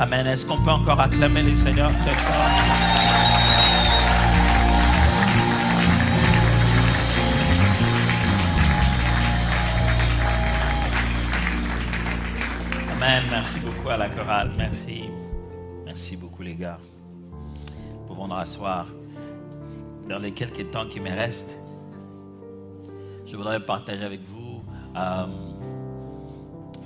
Amen. Est-ce qu'on peut encore acclamer le Seigneur très fort? Amen. Merci beaucoup à la chorale. Merci. Merci beaucoup les gars. Nous pouvons nous rasseoir. Dans les quelques temps qui me restent, je voudrais partager avec vous.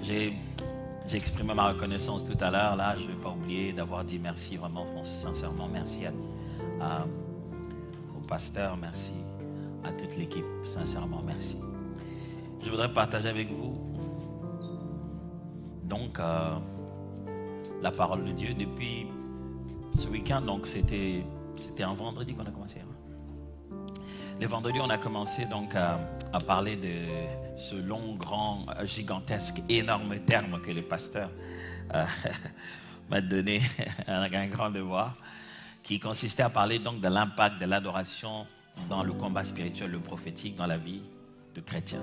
J'ai exprimé ma reconnaissance tout à l'heure. Là, je ne vais pas oublier d'avoir dit merci, vraiment, sincèrement. Merci au pasteur, merci à toute l'équipe. Sincèrement, merci. Je voudrais partager avec vous donc la parole de Dieu depuis ce week-end. Donc, c'était un vendredi qu'on a commencé. Le vendredi, on a commencé donc à parler de ce long, grand, gigantesque, énorme terme que le pasteur m'a donné, un grand devoir, qui consistait à parler donc de l'impact de l'adoration dans le combat spirituel, le prophétique, dans la vie de chrétiens.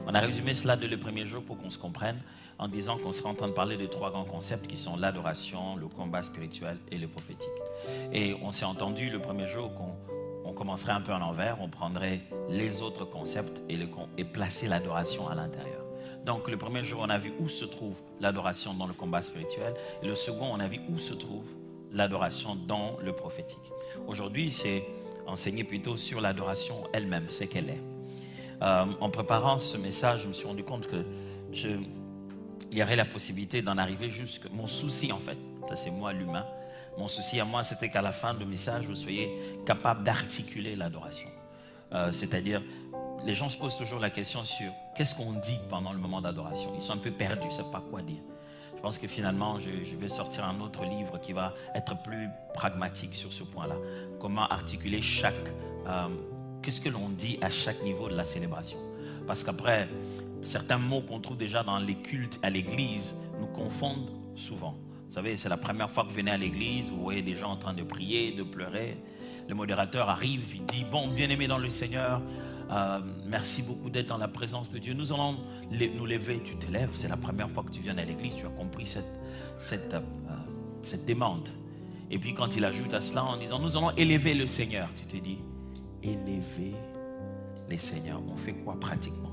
On a résumé cela dès le premier jour pour qu'on se comprenne en disant qu'on sera en train de parler de 3 grands concepts qui sont l'adoration, le combat spirituel et le prophétique. Et on s'est entendu le premier jour qu'on commencerait un peu à l'envers, on prendrait les autres concepts et placer l'adoration à l'intérieur. Donc le premier jour, on a vu où se trouve l'adoration dans le combat spirituel, et le second, on a vu où se trouve l'adoration dans le prophétique. Aujourd'hui, c'est enseigner plutôt sur l'adoration elle-même, c'est qu'elle est. En préparant ce message, je me suis rendu compte que il y aurait la possibilité d'en arriver jusqu'à... Mon souci, en fait, ça c'est moi l'humain, mon souci à moi, c'était qu'à la fin du message, vous soyez capable d'articuler l'adoration. C'est-à-dire, les gens se posent toujours la question sur qu'est-ce qu'on dit pendant le moment d'adoration. Ils sont un peu perdus, ils ne savent pas quoi dire. Je pense que finalement, je vais sortir un autre livre qui va être plus pragmatique sur ce point-là. Comment articuler qu'est-ce que l'on dit à chaque niveau de la célébration. Parce qu'après, certains mots qu'on trouve déjà dans les cultes à l'église nous confondent souvent. Vous savez, c'est la première fois que vous venez à l'église, vous voyez des gens en train de prier, de pleurer. Le modérateur arrive, il dit « Bon, bien-aimé dans le Seigneur, merci beaucoup d'être dans la présence de Dieu. Nous allons nous lever. » Tu te lèves, c'est la première fois que tu viens à l'église, tu as compris cette demande. Et puis quand il ajoute à cela en disant « Nous allons élever le Seigneur », tu te dis « Élever le Seigneur », on fait quoi pratiquement?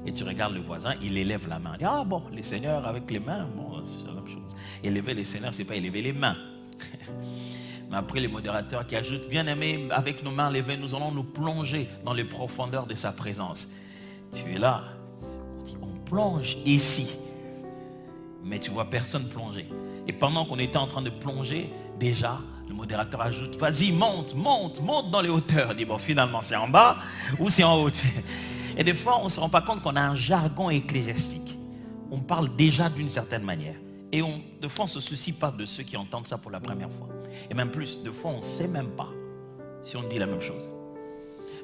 Et tu regardes le voisin, il élève la main. Il dit, ah bon, les seigneurs avec les mains, bon, c'est la même chose. Élever les seigneurs, ce n'est pas élever les mains. Mais après, les modérateurs qui ajoutent, bien aimé, avec nos mains levées, nous allons nous plonger dans les profondeurs de sa présence. Tu es là, on plonge ici. Mais tu vois personne plonger. Et pendant qu'on était en train de plonger, déjà, le modérateur ajoute, vas-y, monte dans les hauteurs. Il dit, bon, finalement, c'est en bas ou c'est en haut? Et des fois, on ne se rend pas compte qu'on a un jargon ecclésiastique. On parle déjà d'une certaine manière. Et de fois, on ne se soucie pas de ceux qui entendent ça pour la première fois. Et même plus, de fois, on ne sait même pas si on dit la même chose.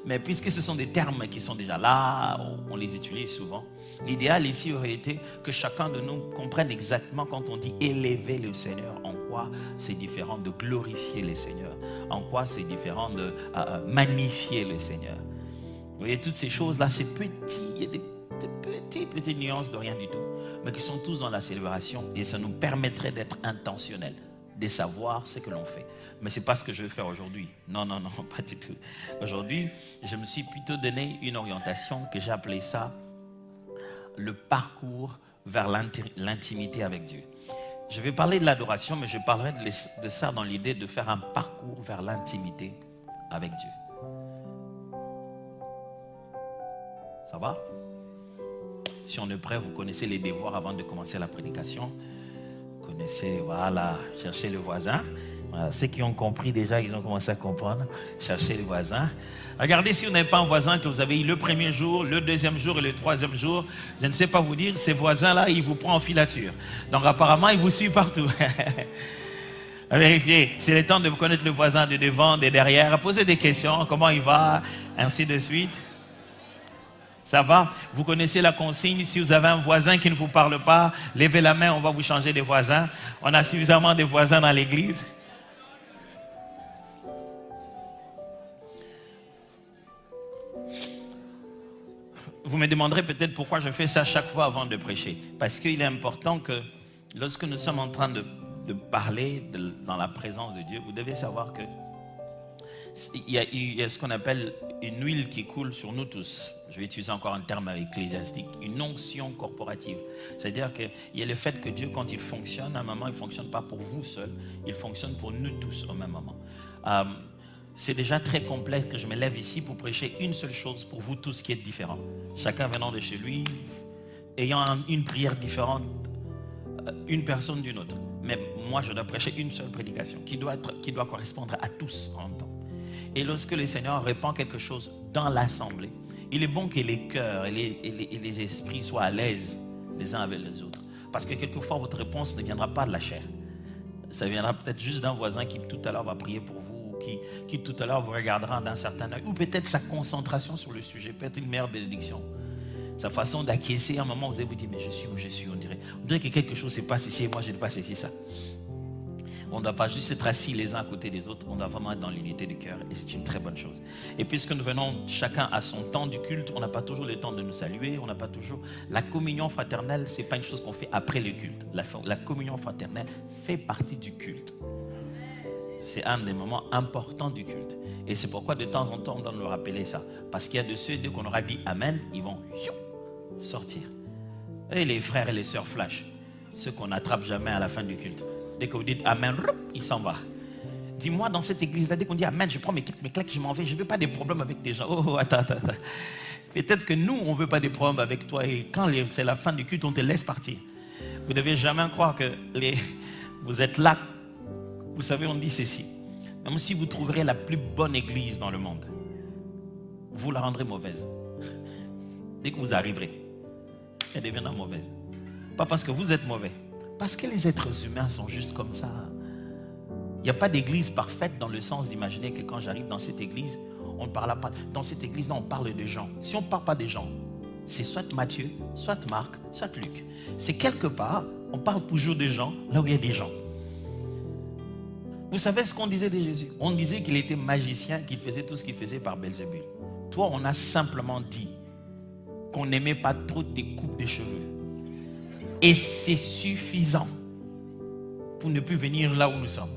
Mais puisque ce sont des termes qui sont déjà là, on les utilise souvent. L'idéal ici aurait été que chacun de nous comprenne exactement quand on dit élever le Seigneur, en quoi c'est différent de glorifier le Seigneur, en quoi c'est différent de magnifier le Seigneur. Vous voyez, toutes ces choses-là, c'est petit, il y a des petites nuances de rien du tout, mais qui sont tous dans la célébration et ça nous permettrait d'être intentionnels, de savoir ce que l'on fait. Mais ce n'est pas ce que je vais faire aujourd'hui. Non, pas du tout. Aujourd'hui, je me suis plutôt donné une orientation que j'ai appelée ça le parcours vers l'intimité avec Dieu. Je vais parler de l'adoration, mais je parlerai de ça dans l'idée de faire un parcours vers l'intimité avec Dieu. Ça va? Si on est prêt, vous connaissez les devoirs avant de commencer la prédication. Vous connaissez, voilà, chercher le voisin. Voilà, ceux qui ont compris déjà, ils ont commencé à comprendre. Chercher le voisin. Regardez si vous n'avez pas un voisin que vous avez eu le premier jour, le deuxième jour et le troisième jour. Je ne sais pas vous dire, ces voisins-là, ils vous prennent en filature. Donc apparemment, ils vous suivent partout. Vérifiez, c'est le temps de connaître le voisin de devant, de derrière. Posez des questions, comment il va, ainsi de suite. Ça va? Vous connaissez la consigne. Si vous avez un voisin qui ne vous parle pas, levez la main, on va vous changer de voisin. On a suffisamment de voisins dans l'église. Vous me demanderez peut-être pourquoi je fais ça chaque fois avant de prêcher. Parce qu'il est important que lorsque nous sommes en train de de parler dans la présence de Dieu, vous devez savoir que il y a ce qu'on appelle une huile qui coule sur nous tous. Je vais utiliser encore un terme ecclésiastique, une onction corporative. C'est-à-dire qu'il y a le fait que Dieu, quand il fonctionne, à un moment, il ne fonctionne pas pour vous seul, il fonctionne pour nous tous au même moment. C'est déjà très complexe que je me lève ici pour prêcher une seule chose pour vous tous qui êtes différents. Chacun venant de chez lui, ayant une prière différente, une personne d'une autre. Mais moi, je dois prêcher une seule prédication qui doit correspondre à tous en même temps. Et lorsque le Seigneur répand quelque chose dans l'assemblée, il est bon que les cœurs et les esprits soient à l'aise les uns avec les autres. Parce que quelquefois, votre réponse ne viendra pas de la chair. Ça viendra peut-être juste d'un voisin qui tout à l'heure va prier pour vous, ou qui tout à l'heure vous regardera d'un certain œil, ou peut-être sa concentration sur le sujet, peut-être une meilleure bénédiction. Sa façon d'acquiescer, à un moment, vous allez vous dire, mais je suis où je suis, on dirait que quelque chose se passe ici et moi je ne passe ici, ça. On ne doit pas juste être assis les uns à côté des autres, on doit vraiment être dans l'unité du cœur et c'est une très bonne chose. Et puisque nous venons chacun à son temps du culte, on n'a pas toujours le temps de nous saluer, on n'a pas toujours... La communion fraternelle, ce n'est pas une chose qu'on fait après le culte. La communion fraternelle fait partie du culte. C'est un des moments importants du culte. Et c'est pourquoi de temps en temps, on doit nous rappeler ça. Parce qu'il y a de ceux, dès qu'on aura dit Amen, ils vont sortir. Et les frères et les sœurs flash, ceux qu'on n'attrape jamais à la fin du culte. Dès que vous dites Amen, il s'en va. Dis-moi, dans cette église-là, dès qu'on dit Amen, je prends mes claques, je m'en vais. Je ne veux pas des problèmes avec des gens. Oh, attends. Peut-être que nous, on ne veut pas des problèmes avec toi. Et quand c'est la fin du culte, on te laisse partir. Vous ne devez jamais croire que vous êtes là. Vous savez, on dit ceci. Même si vous trouverez la plus bonne église dans le monde, vous la rendrez mauvaise. Dès que vous arriverez, elle deviendra mauvaise. Pas parce que vous êtes mauvais. Parce que les êtres humains sont juste comme ça. Il n'y a pas d'église parfaite dans le sens d'imaginer que quand j'arrive dans cette église, on ne parle pas. Dans cette église-là, on parle de gens. Si on ne parle pas des gens, c'est soit Matthieu, soit Marc, soit Luc. C'est quelque part, on parle toujours des gens là où il y a des gens. Vous savez ce qu'on disait de Jésus? On disait qu'il était magicien, qu'il faisait tout ce qu'il faisait par Belzébul. Toi, on a simplement dit qu'on n'aimait pas trop tes coupes de cheveux. Et c'est suffisant pour ne plus venir là où nous sommes.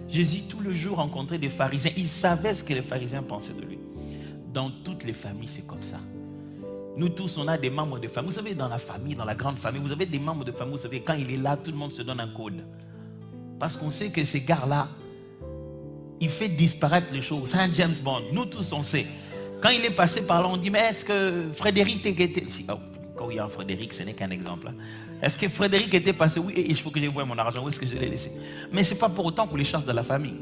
Jésus, tout le jour, rencontrait des pharisiens. Il savait ce que les pharisiens pensaient de lui. Dans toutes les familles, c'est comme ça. Nous tous, on a des membres de famille. Vous savez, dans la famille, dans la grande famille, vous avez des membres de famille. Vous savez, quand il est là, tout le monde se donne un code. Parce qu'on sait que ces gars-là, il fait disparaître les choses. C'est un James Bond. Nous tous, on sait. Quand il est passé par là, on dit, mais est-ce que Frédéric était... Quand il y a un Frédéric, ce n'est qu'un exemple. Est-ce que Frédéric était passé? Oui, il faut que je voie mon argent. Où est-ce que je l'ai laissé? Mais ce n'est pas pour autant qu'on les chasse de la famille.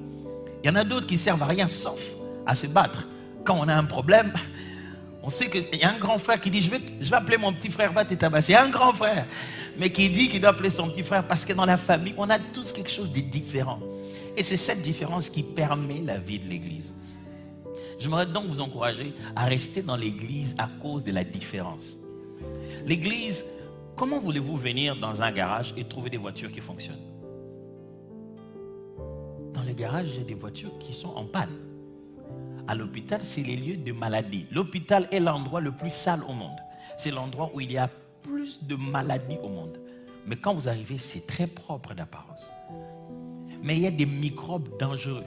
Il y en a d'autres qui ne servent à rien, sauf à se battre. Quand on a un problème, on sait qu'il y a un grand frère qui dit, je vais appeler mon petit frère, va te tabasser. Il y a un grand frère, mais qui dit qu'il doit appeler son petit frère parce que dans la famille, on a tous quelque chose de différent. Et c'est cette différence qui permet la vie de l'église. J'aimerais donc vous encourager à rester dans l'église à cause de la différence. L'église, comment voulez-vous venir dans un garage et trouver des voitures qui fonctionnent? Dans le garage, il y a des voitures qui sont en panne. À l'hôpital, c'est les lieux de maladie. L'hôpital est l'endroit le plus sale au monde. C'est l'endroit où il y a plus de maladies au monde. Mais quand vous arrivez, c'est très propre d'apparence. Mais il y a des microbes dangereux.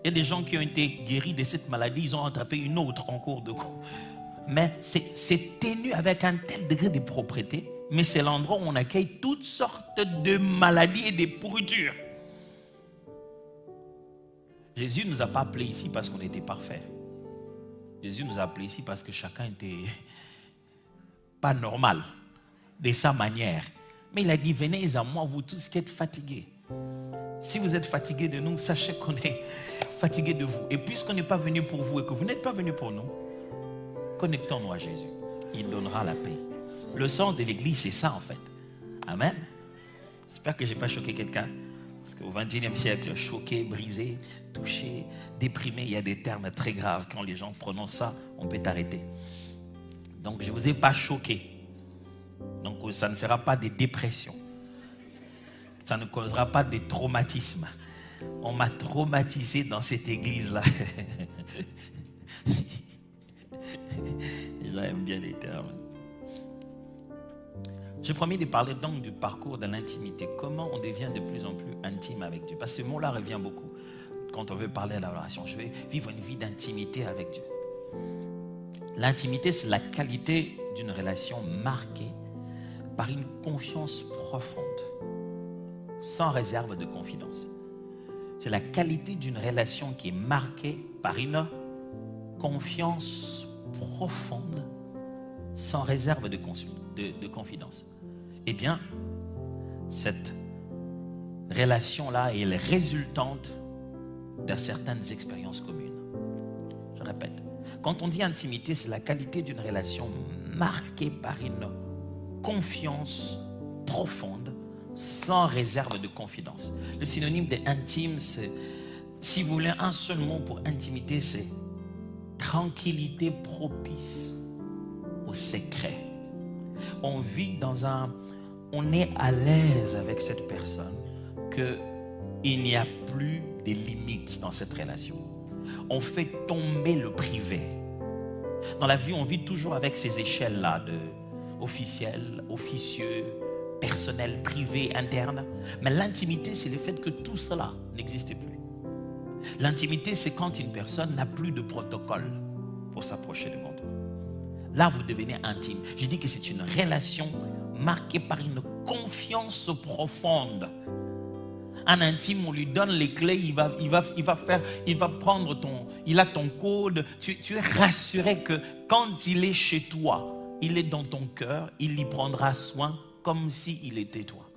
Il y a des gens qui ont été guéris de cette maladie, ils ont attrapé une autre en cours de cours. Mais c'est tenu avec un tel degré de propreté, mais c'est l'endroit où on accueille toutes sortes de maladies et de pourritures. Jésus ne nous a pas appelés ici parce qu'on était parfaits. Jésus nous a appelés ici parce que chacun était pas normal de sa manière. Mais il a dit, venez à moi, vous tous qui êtes fatigués. Si vous êtes fatigués de nous, sachez qu'on est fatigués de vous. Et puisqu'on n'est pas venu pour vous et que vous n'êtes pas venu pour nous, connectons-nous à Jésus. Il donnera la paix. Le sens de l'église, c'est ça en fait. Amen. J'espère que je n'ai pas choqué quelqu'un. Parce qu'au XXIe siècle, choqué, brisé, touché, déprimé, il y a des termes très graves. Quand les gens prononcent ça, on peut t'arrêter. Donc je ne vous ai pas choqué. Donc ça ne fera pas de dépression. Ça ne causera pas de traumatisme. On m'a traumatisé dans cette église-là. J'aime bien les termes. J'ai promis de parler donc du parcours de l'intimité. Comment on devient de plus en plus intime avec Dieu. Parce que ce mot-là revient beaucoup quand on veut parler de la relation. Je vais vivre une vie d'intimité avec Dieu. L'intimité, c'est la qualité d'une relation marquée par une confiance profonde, sans réserve de confidence. C'est la qualité d'une relation qui est marquée par une confiance profonde, sans réserve de confidence. Eh bien, cette relation-là est résultante de certaines expériences communes. Je répète, quand on dit intimité, c'est la qualité d'une relation marquée par une confiance profonde, sans réserve de confidence. Le synonyme d'intime, c'est, si vous voulez un seul mot pour intimité, c'est tranquillité propice au secret. On est à l'aise avec cette personne, qu'il n'y a plus de limites dans cette relation. On fait tomber le privé. Dans la vie, on vit toujours avec ces échelles-là de officiel, officieux, personnel, privé, interne. Mais l'intimité, c'est le fait que tout cela n'existe plus. L'intimité, c'est quand une personne n'a plus de protocole pour s'approcher devant toi. Là, vous devenez intime. Je dis que c'est une relation marquée par une confiance profonde. Un intime, on lui donne les clés, il va prendre il a ton code. Tu es rassuré que quand il est chez toi, il est dans ton cœur, il y prendra soin comme s'il était toi.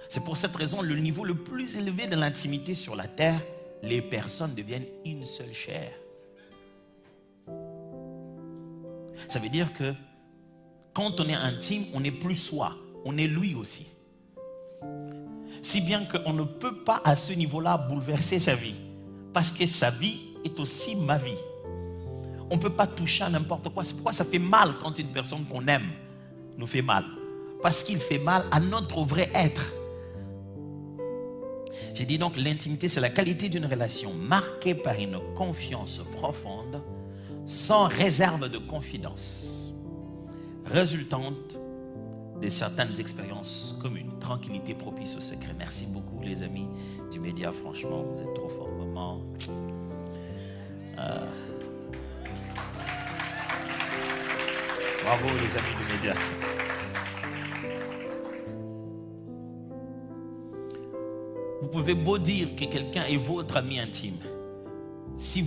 C'est pour cette raison, le niveau le plus élevé de l'intimité sur la terre, les personnes deviennent une seule chair. Ça veut dire que quand on est intime, on n'est plus soi, on est lui aussi. Si bien qu'on ne peut pas à ce niveau-là bouleverser sa vie. Parce que sa vie est aussi ma vie. On ne peut pas toucher à n'importe quoi. C'est pourquoi ça fait mal quand une personne qu'on aime nous fait mal. Parce qu'il fait mal à notre vrai être. J'ai dit donc l'intimité, c'est la qualité d'une relation marquée par une confiance profonde, sans réserve de confidence, résultante de certaines expériences communes. Tranquillité propice au secret. Merci beaucoup les amis du média, franchement, vous êtes trop forts, maman. Bravo les amis du média. Vous pouvez beau dire que quelqu'un est votre ami intime. Si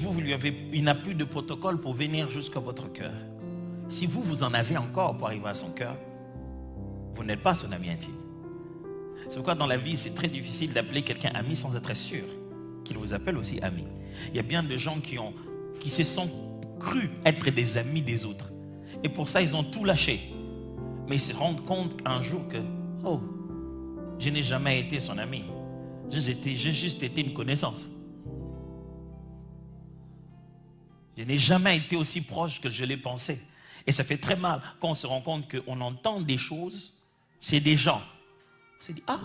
il n'a plus de protocole pour venir jusqu'à votre cœur. Si vous en avez encore pour arriver à son cœur, vous n'êtes pas son ami intime. C'est pourquoi dans la vie, c'est très difficile d'appeler quelqu'un ami sans être sûr qu'il vous appelle aussi ami. Il y a bien de gens qui se sont crus être des amis des autres. Et pour ça, ils ont tout lâché. Mais ils se rendent compte un jour que, oh, je n'ai jamais été son ami. J'ai juste été une connaissance. Je n'ai jamais été aussi proche que je l'ai pensé. Et ça fait très mal quand on se rend compte qu'on entend des choses chez des gens. On se dit, ah,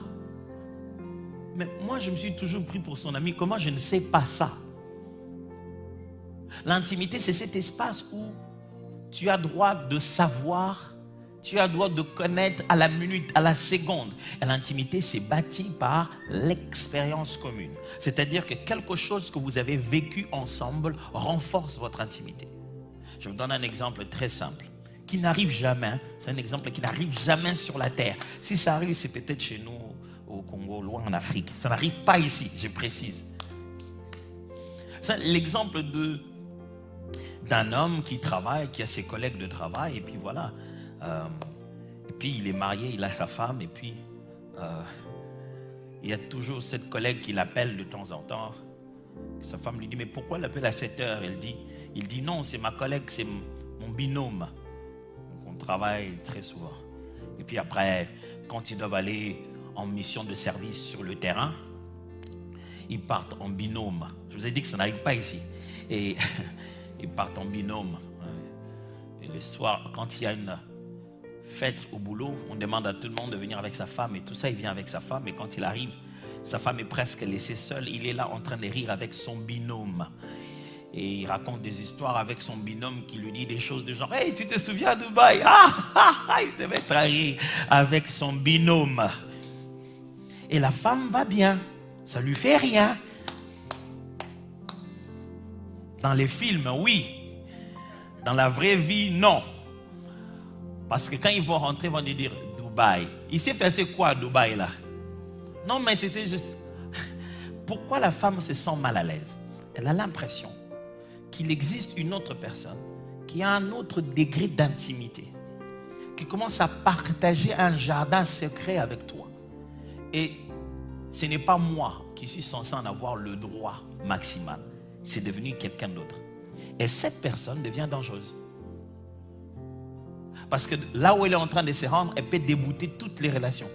mais moi je me suis toujours pris pour son ami, comment je ne sais pas ça? L'intimité, c'est cet espace où tu as droit de savoir, tu as droit de connaître à la minute, à la seconde. Et l'intimité, c'est bâti par l'expérience commune. C'est-à-dire que quelque chose que vous avez vécu ensemble renforce votre intimité. Je vous donne un exemple très simple, qui n'arrive jamais. C'est un exemple qui n'arrive jamais sur la terre. Si ça arrive, c'est peut-être chez nous, au Congo, loin en Afrique. Ça n'arrive pas ici, je précise. C'est l'exemple d'un homme qui travaille, qui a ses collègues de travail, et puis voilà. Et puis il est marié, il a sa femme, et puis il y a toujours cette collègue qui l'appelle de temps en temps. Sa femme lui dit, mais pourquoi l'appelle à 7 heures? Il dit, non, c'est ma collègue, c'est mon binôme. Donc on travaille très souvent. Et puis après, quand ils doivent aller en mission de service sur le terrain, ils partent en binôme. Je vous ai dit que ça n'arrive pas ici. Et ils partent en binôme. Et le soir, quand il y a une fête au boulot, on demande à tout le monde de venir avec sa femme et tout ça, il vient avec sa femme et quand il arrive, sa femme est presque laissée seule, il est là en train de rire avec son binôme. Et il raconte des histoires avec son binôme qui lui dit des choses de genre « Hey, tu te souviens de Dubaï ?» Il se met à rire avec son binôme. Et la femme va bien. Ça lui fait rien. Dans les films, oui. Dans la vraie vie, non. Parce que quand ils vont rentrer, ils vont lui dire « Dubaï. » Il s'est fait quoi à Dubaï là? Non, mais c'était juste... Pourquoi la femme se sent mal à l'aise? Elle a l'impression qu'il existe une autre personne qui a un autre degré d'intimité, qui commence à partager un jardin secret avec toi. Et ce n'est pas moi qui suis censé en avoir le droit maximal. C'est devenu quelqu'un d'autre. Et cette personne devient dangereuse. Parce que là où elle est en train de se rendre, elle peut débouter toutes les relations.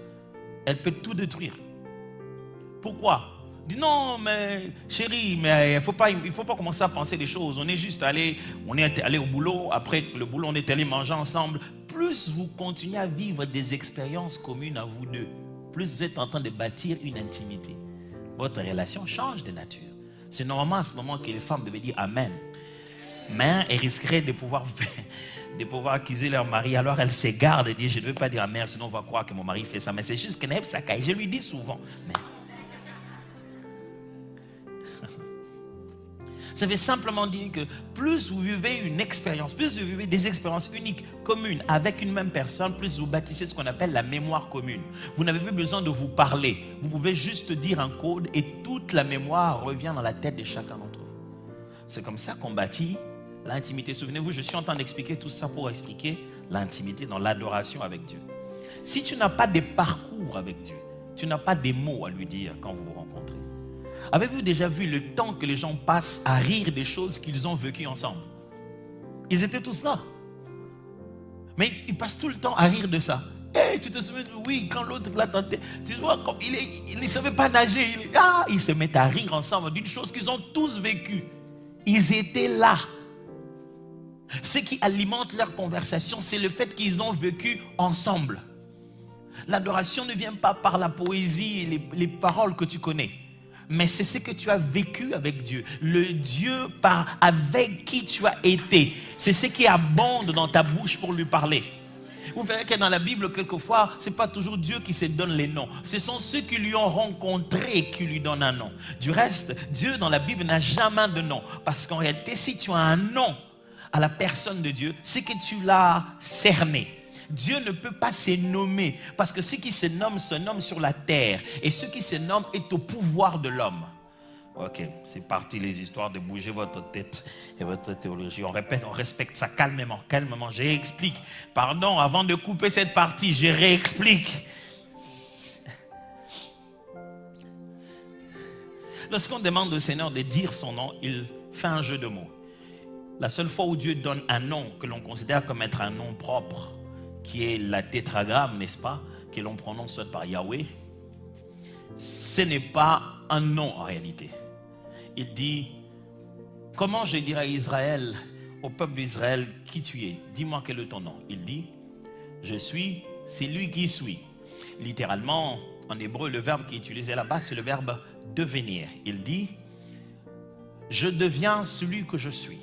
Elle peut tout détruire. Pourquoi? Dis non, mais chérie, mais il faut pas commencer à penser des choses. On est juste allé au boulot. Après le boulot, on est allé manger ensemble. Plus vous continuez à vivre des expériences communes à vous deux, plus vous êtes en train de bâtir une intimité. Votre relation change de nature. C'est normalement à ce moment que les femmes devaient dire Amen. Mais elles risqueraient de pouvoir accuser leur mari. Alors elles s'égarent et disent je ne veux pas dire Amen, sinon on va croire que mon mari fait ça. Mais c'est juste que ça caille. Je lui dis souvent. Mais ça veut simplement dire que plus vous vivez une expérience, plus vous vivez des expériences uniques, communes, avec une même personne, plus vous bâtissez ce qu'on appelle la mémoire commune. Vous n'avez plus besoin de vous parler. Vous pouvez juste dire un code et toute la mémoire revient dans la tête de chacun d'entre vous. C'est comme ça qu'on bâtit l'intimité. Souvenez-vous, je suis en train d'expliquer tout ça pour expliquer l'intimité dans l'adoration avec Dieu. Si tu n'as pas de parcours avec Dieu, tu n'as pas des mots à lui dire quand vous vous rencontrez. Avez-vous déjà vu le temps que les gens passent à rire des choses qu'ils ont vécues ensemble? Ils étaient tous là. Mais ils passent tout le temps à rire de ça. Hey, tu te souviens de oui, quand l'autre l'a tenté, tu vois, comme il ne savait pas nager. Ils se mettent à rire ensemble d'une chose qu'ils ont tous vécue. Ils étaient là. Ce qui alimente leur conversation, c'est le fait qu'ils ont vécu ensemble. L'adoration ne vient pas par la poésie et les paroles que tu connais. Mais c'est ce que tu as vécu avec Dieu. Le Dieu avec qui tu as été. C'est ce qui abonde dans ta bouche pour lui parler. Vous verrez que dans la Bible, quelquefois, ce n'est pas toujours Dieu qui se donne les noms. Ce sont ceux qui lui ont rencontré qui lui donnent un nom. Du reste, Dieu dans la Bible n'a jamais de nom. Parce qu'en réalité, si tu as un nom à la personne de Dieu, c'est que tu l'as cerné. Dieu ne peut pas se nommer parce que ce qui se nomme sur la terre et ce qui se nomme est au pouvoir de l'homme. Ok, c'est parti les histoires de bouger votre tête et votre théologie. On répète, on respecte ça calmement, calmement. Je réexplique. Pardon, avant de couper cette partie, je réexplique. Lorsqu'on demande au Seigneur de dire son nom, il fait un jeu de mots. La seule fois où Dieu donne un nom que l'on considère comme être un nom propre, qui est la tétragramme, n'est-ce pas, que l'on prononce soit par Yahweh, ce n'est pas un nom en réalité. Il dit, comment je dirai à Israël, au peuple d'Israël, qui tu es? Dis-moi quel est ton nom. Il dit, je suis celui qui suis. Littéralement, en hébreu, le verbe qui est utilisé là-bas, c'est le verbe devenir. Il dit, je deviens celui que je suis.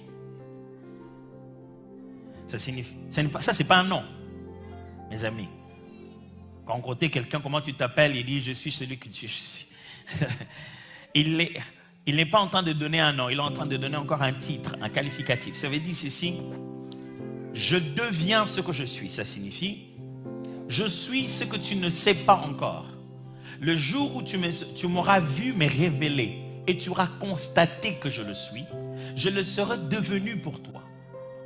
Ça signifie, ça c'est pas un nom. Mes amis, quand on côté quelqu'un, comment tu t'appelles, il dit je suis celui que tu suis. Il n'est pas en train de donner un nom, il est en train de donner encore un titre, un qualificatif. Ça veut dire ceci, je deviens ce que je suis. Ça signifie, je suis ce que tu ne sais pas encore. Le jour où tu m'auras vu me révéler et tu auras constaté que je le suis, je le serai devenu pour toi.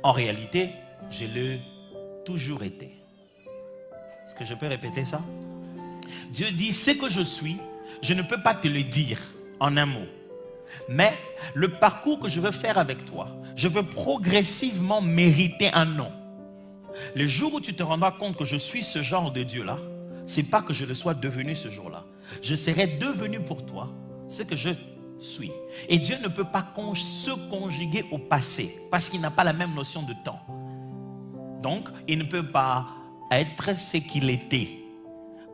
En réalité, je l'ai toujours été. Est-ce que je peux répéter ça? Dieu dit, ce que je suis, je ne peux pas te le dire en un mot. Mais le parcours que je veux faire avec toi, je veux progressivement mériter un nom. Le jour où tu te rendras compte que je suis ce genre de Dieu-là, ce n'est pas que je le sois devenu ce jour-là. Je serai devenu pour toi ce que je suis. Et Dieu ne peut pas se conjuguer au passé parce qu'il n'a pas la même notion de temps. Donc, il ne peut pas être ce qu'il était.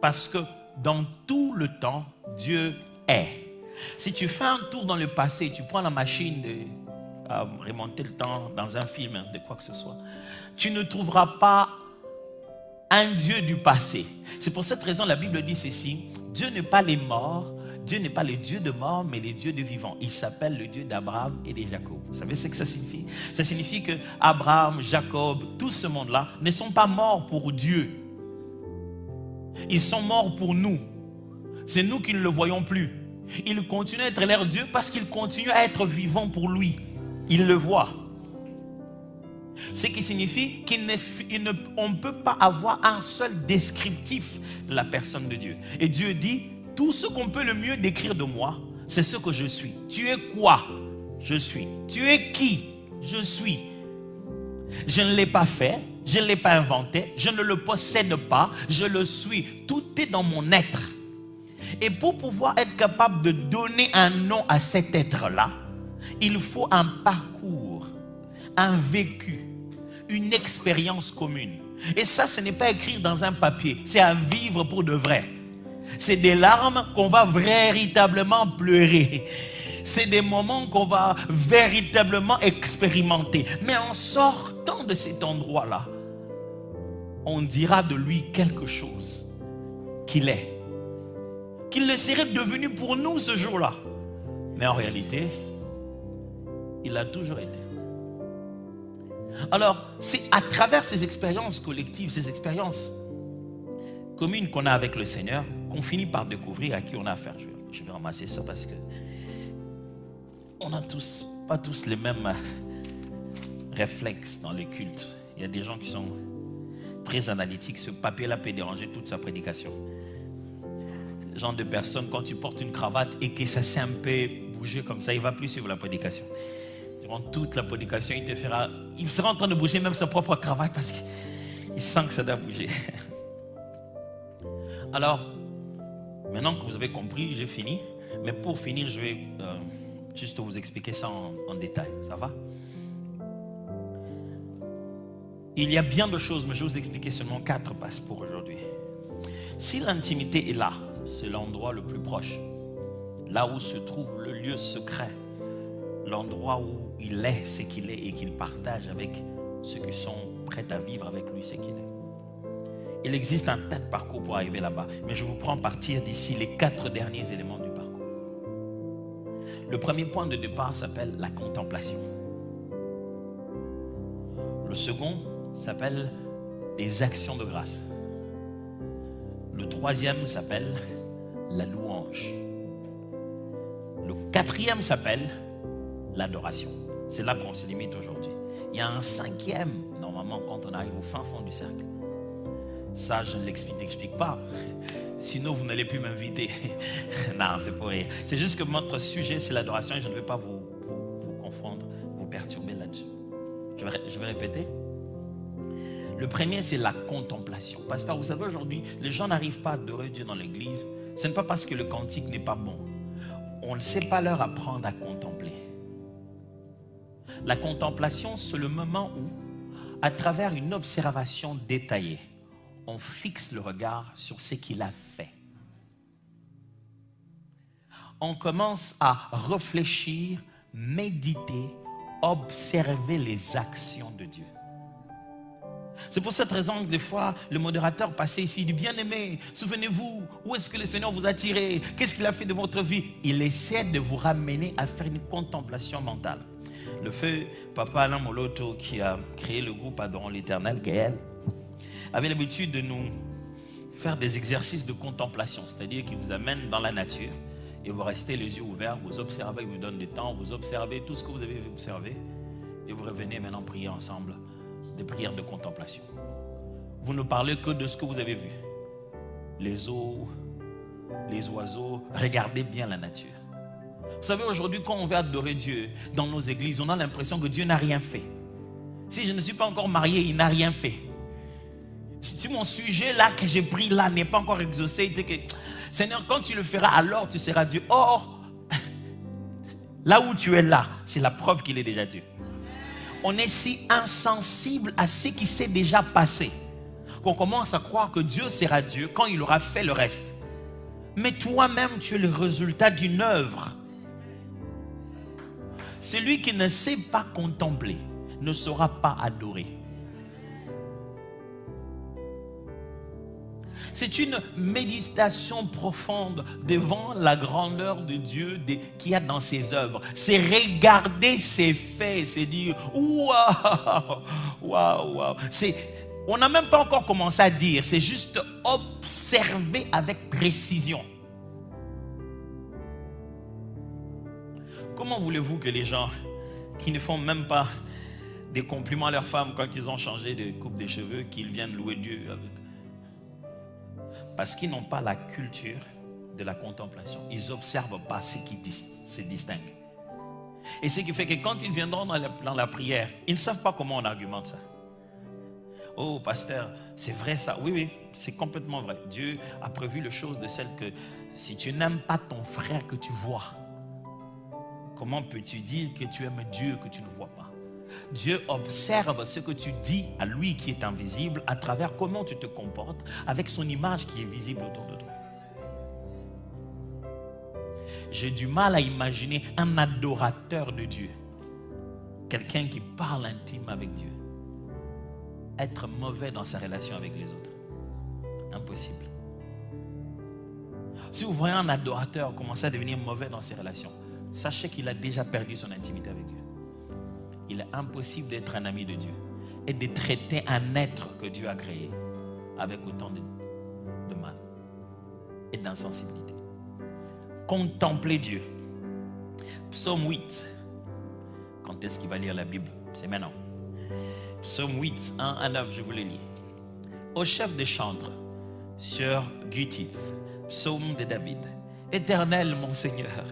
Parce que dans tout le temps, Dieu est. Si tu fais un tour dans le passé, tu prends la machine remonter le temps dans un film, de quoi que ce soit. Tu ne trouveras pas un Dieu du passé. C'est pour cette raison la Bible dit ceci: Dieu n'est pas les morts, Dieu n'est pas le Dieu de mort, mais le Dieu de vivants. Il s'appelle le Dieu d'Abraham et de Jacob. Vous savez ce que ça signifie? Ça signifie que Abraham, Jacob, tout ce monde-là ne sont pas morts pour Dieu. Ils sont morts pour nous. C'est nous qui ne le voyons plus. Il continue à être leur Dieu parce qu'il continue à être vivant pour lui. Il le voit. Ce qui signifie qu'on ne peut pas avoir un seul descriptif de la personne de Dieu. Et Dieu dit, tout ce qu'on peut le mieux décrire de moi, c'est ce que je suis. Tu es quoi? Je suis. Tu es qui? Je suis. Je ne l'ai pas fait, je ne l'ai pas inventé, je ne le possède pas, je le suis. Tout est dans mon être. Et pour pouvoir être capable de donner un nom à cet être-là, il faut un parcours, un vécu, une expérience commune. Et ça, ce n'est pas écrire dans un papier, c'est à vivre pour de vrai. C'est des larmes qu'on va véritablement pleurer. C'est des moments qu'on va véritablement expérimenter. Mais en sortant de cet endroit-là, on dira de lui quelque chose qu'il est. Qu'il le serait devenu pour nous ce jour-là. Mais en réalité, il a toujours été. Alors, c'est à travers ces expériences collectives, ces expériences communes qu'on a avec le Seigneur, qu'on finit par découvrir à qui on a affaire. Je vais ramasser ça parce que on n'a pas tous les mêmes réflexes dans les cultes. Il y a des gens qui sont très analytiques. Ce papier-là peut déranger toute sa prédication. Le genre de personne, quand tu portes une cravate et que ça s'est un peu bougé comme ça, il ne va plus suivre la prédication. Durant toute la prédication, il sera en train de bouger même sa propre cravate parce qu'il sent que ça doit bouger. Alors, maintenant que vous avez compris, j'ai fini. Mais pour finir, je vais juste vous expliquer ça en détail. Ça va? Il y a bien de choses, mais je vais vous expliquer seulement 4 passes pour aujourd'hui. Si l'intimité est là, c'est l'endroit le plus proche. Là où se trouve le lieu secret. L'endroit où il est ce qu'il est et qu'il partage avec ceux qui sont prêts à vivre avec lui ce qu'il est. Il existe un tas de parcours pour arriver là-bas, mais je vous prends à partir d'ici les 4 derniers éléments du parcours. Le premier point de départ s'appelle la contemplation. Le second s'appelle les actions de grâce. Le troisième s'appelle la louange. Le quatrième s'appelle l'adoration. C'est là qu'on se limite aujourd'hui. Il y a un cinquième, normalement, quand on arrive au fin fond du cercle. Ça, je ne l'explique pas. Sinon, vous n'allez plus m'inviter. Non, c'est pour rire. C'est juste que notre sujet, c'est l'adoration et je ne vais pas vous confondre, vous perturber là-dessus. Je vais répéter. Le premier, c'est la contemplation. Pasteur, vous savez, aujourd'hui, les gens n'arrivent pas à adorer Dieu dans l'église. Ce n'est pas parce que le cantique n'est pas bon. On ne sait pas leur apprendre à contempler. La contemplation, c'est le moment où, à travers une observation détaillée, on fixe le regard sur ce qu'il a fait. On commence à réfléchir, méditer, observer les actions de Dieu. C'est pour cette raison que des fois, le modérateur passait ici, il dit, bien-aimé, souvenez-vous, où est-ce que le Seigneur vous a tiré? Qu'est-ce qu'il a fait de votre vie? Il essaie de vous ramener à faire une contemplation mentale. Le feu Papa Alain Moloto, qui a créé le groupe Adorons l'Éternel, Gaël, avait l'habitude de nous faire des exercices de contemplation, c'est-à-dire qu'il vous amène dans la nature et vous restez les yeux ouverts, vous observez, il vous donne du temps, vous observez tout ce que vous avez observé et vous revenez maintenant prier ensemble des prières de contemplation. Vous ne parlez que de ce que vous avez vu. Les eaux, les oiseaux, regardez bien la nature. Vous savez, aujourd'hui, quand on veut adorer Dieu dans nos églises, on a l'impression que Dieu n'a rien fait. Si je ne suis pas encore marié, il n'a rien fait. Si mon sujet là que j'ai pris là n'est pas encore exaucé, Seigneur, quand tu le feras, alors tu seras Dieu. Or, là où tu es là, c'est la preuve qu'il est déjà Dieu. On est si insensible à ce qui s'est déjà passé qu'on commence à croire que Dieu sera Dieu quand il aura fait le reste. Mais toi-même, tu es le résultat d'une œuvre. Celui qui ne sait pas contempler ne saura pas adorer. C'est une méditation profonde devant la grandeur de Dieu qu'il y a dans ses œuvres. C'est regarder ses faits, c'est dire waouh, waouh, waouh. On n'a même pas encore commencé à dire, c'est juste observer avec précision. Comment voulez-vous que les gens qui ne font même pas des compliments à leurs femmes quand ils ont changé de coupe de cheveux, qu'ils viennent louer Dieu avec? Parce qu'ils n'ont pas la culture de la contemplation. Ils n'observent pas ce qui se distingue. Et ce qui fait que quand ils viendront dans la prière, ils ne savent pas comment on argumente ça. Oh, pasteur, c'est vrai ça? Oui, oui, c'est complètement vrai. Dieu a prévu les choses de celle que si tu n'aimes pas ton frère que tu vois, comment peux-tu dire que tu aimes Dieu que tu ne vois pas? Dieu observe ce que tu dis à lui qui est invisible à travers comment tu te comportes avec son image qui est visible autour de toi. J'ai du mal à imaginer un adorateur de Dieu, quelqu'un qui parle intime avec Dieu, être mauvais dans sa relation avec les autres. Impossible. Si vous voyez un adorateur commencer à devenir mauvais dans ses relations, sachez qu'il a déjà perdu son intimité avec Dieu. Il est impossible d'être un ami de Dieu et de traiter un être que Dieu a créé avec autant de mal et d'insensibilité. Contempler Dieu. Psaume 8. Quand est-ce qu'il va lire la Bible? C'est maintenant. Psaume 8, 1 à 9, je vous le lis. Au chef des chantres, sur Gutith, psaume de David. Éternel mon Seigneur,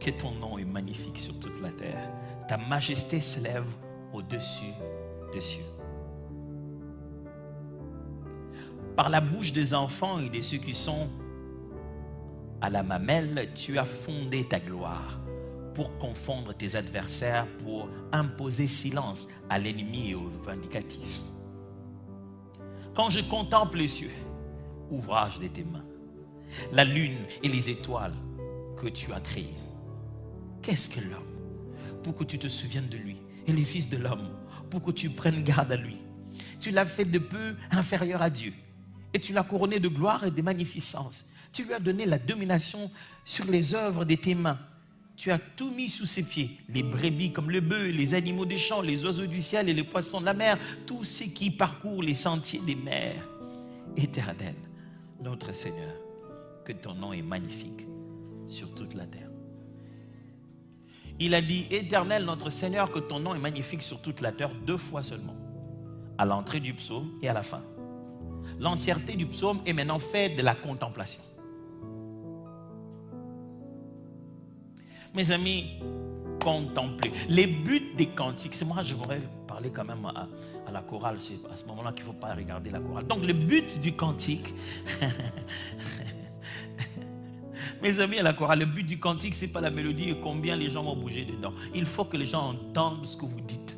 que ton nom est magnifique sur toute la terre. Ta majesté s'élève au-dessus des cieux. Par la bouche des enfants et de ceux qui sont à la mamelle, tu as fondé ta gloire pour confondre tes adversaires, pour imposer silence à l'ennemi et aux vindicatifs. Quand je contemple les cieux, ouvrage de tes mains, la lune et les étoiles que tu as créées, qu'est-ce que l'homme pour que tu te souviennes de lui, et les fils de l'homme pour que tu prennes garde à lui? Tu l'as fait de peu inférieur à Dieu et tu l'as couronné de gloire et de magnificence. Tu lui as donné la domination sur les œuvres de tes mains. Tu as tout mis sous ses pieds, les brebis comme le bœuf, les animaux des champs, les oiseaux du ciel et les poissons de la mer, tous ceux qui parcourent les sentiers des mers. Éternel, notre Seigneur, que ton nom est magnifique sur toute la terre. Il a dit, Éternel, notre Seigneur, que ton nom est magnifique sur toute la terre, 2 fois seulement, à l'entrée du psaume et à la fin. L'entièreté du psaume est maintenant faite de la contemplation. Mes amis, contempler. Les buts des cantiques, c'est moi, je voudrais parler quand même à la chorale, c'est à ce moment-là qu'il ne faut pas regarder la chorale. Donc le but du cantique, mes amis à la chorale, le but du cantique, ce n'est pas la mélodie et combien les gens vont bouger dedans. Il faut que les gens entendent ce que vous dites.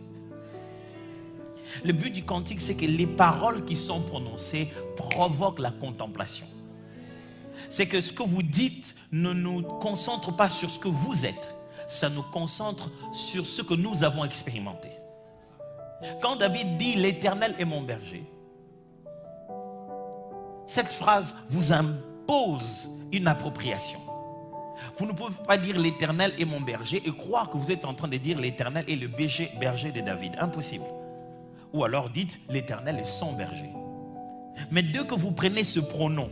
Le but du cantique, c'est que les paroles qui sont prononcées provoquent la contemplation. C'est que ce que vous dites ne nous concentre pas sur ce que vous êtes. Ça nous concentre sur ce que nous avons expérimenté. Quand David dit « L'Éternel est mon berger », cette phrase vous impose une appropriation. Vous ne pouvez pas dire « L'Éternel est mon berger » et croire que vous êtes en train de dire « L'Éternel est le berger de David ». Impossible. Ou alors dites « L'Éternel est son berger ». Mais dès que vous prenez ce pronom,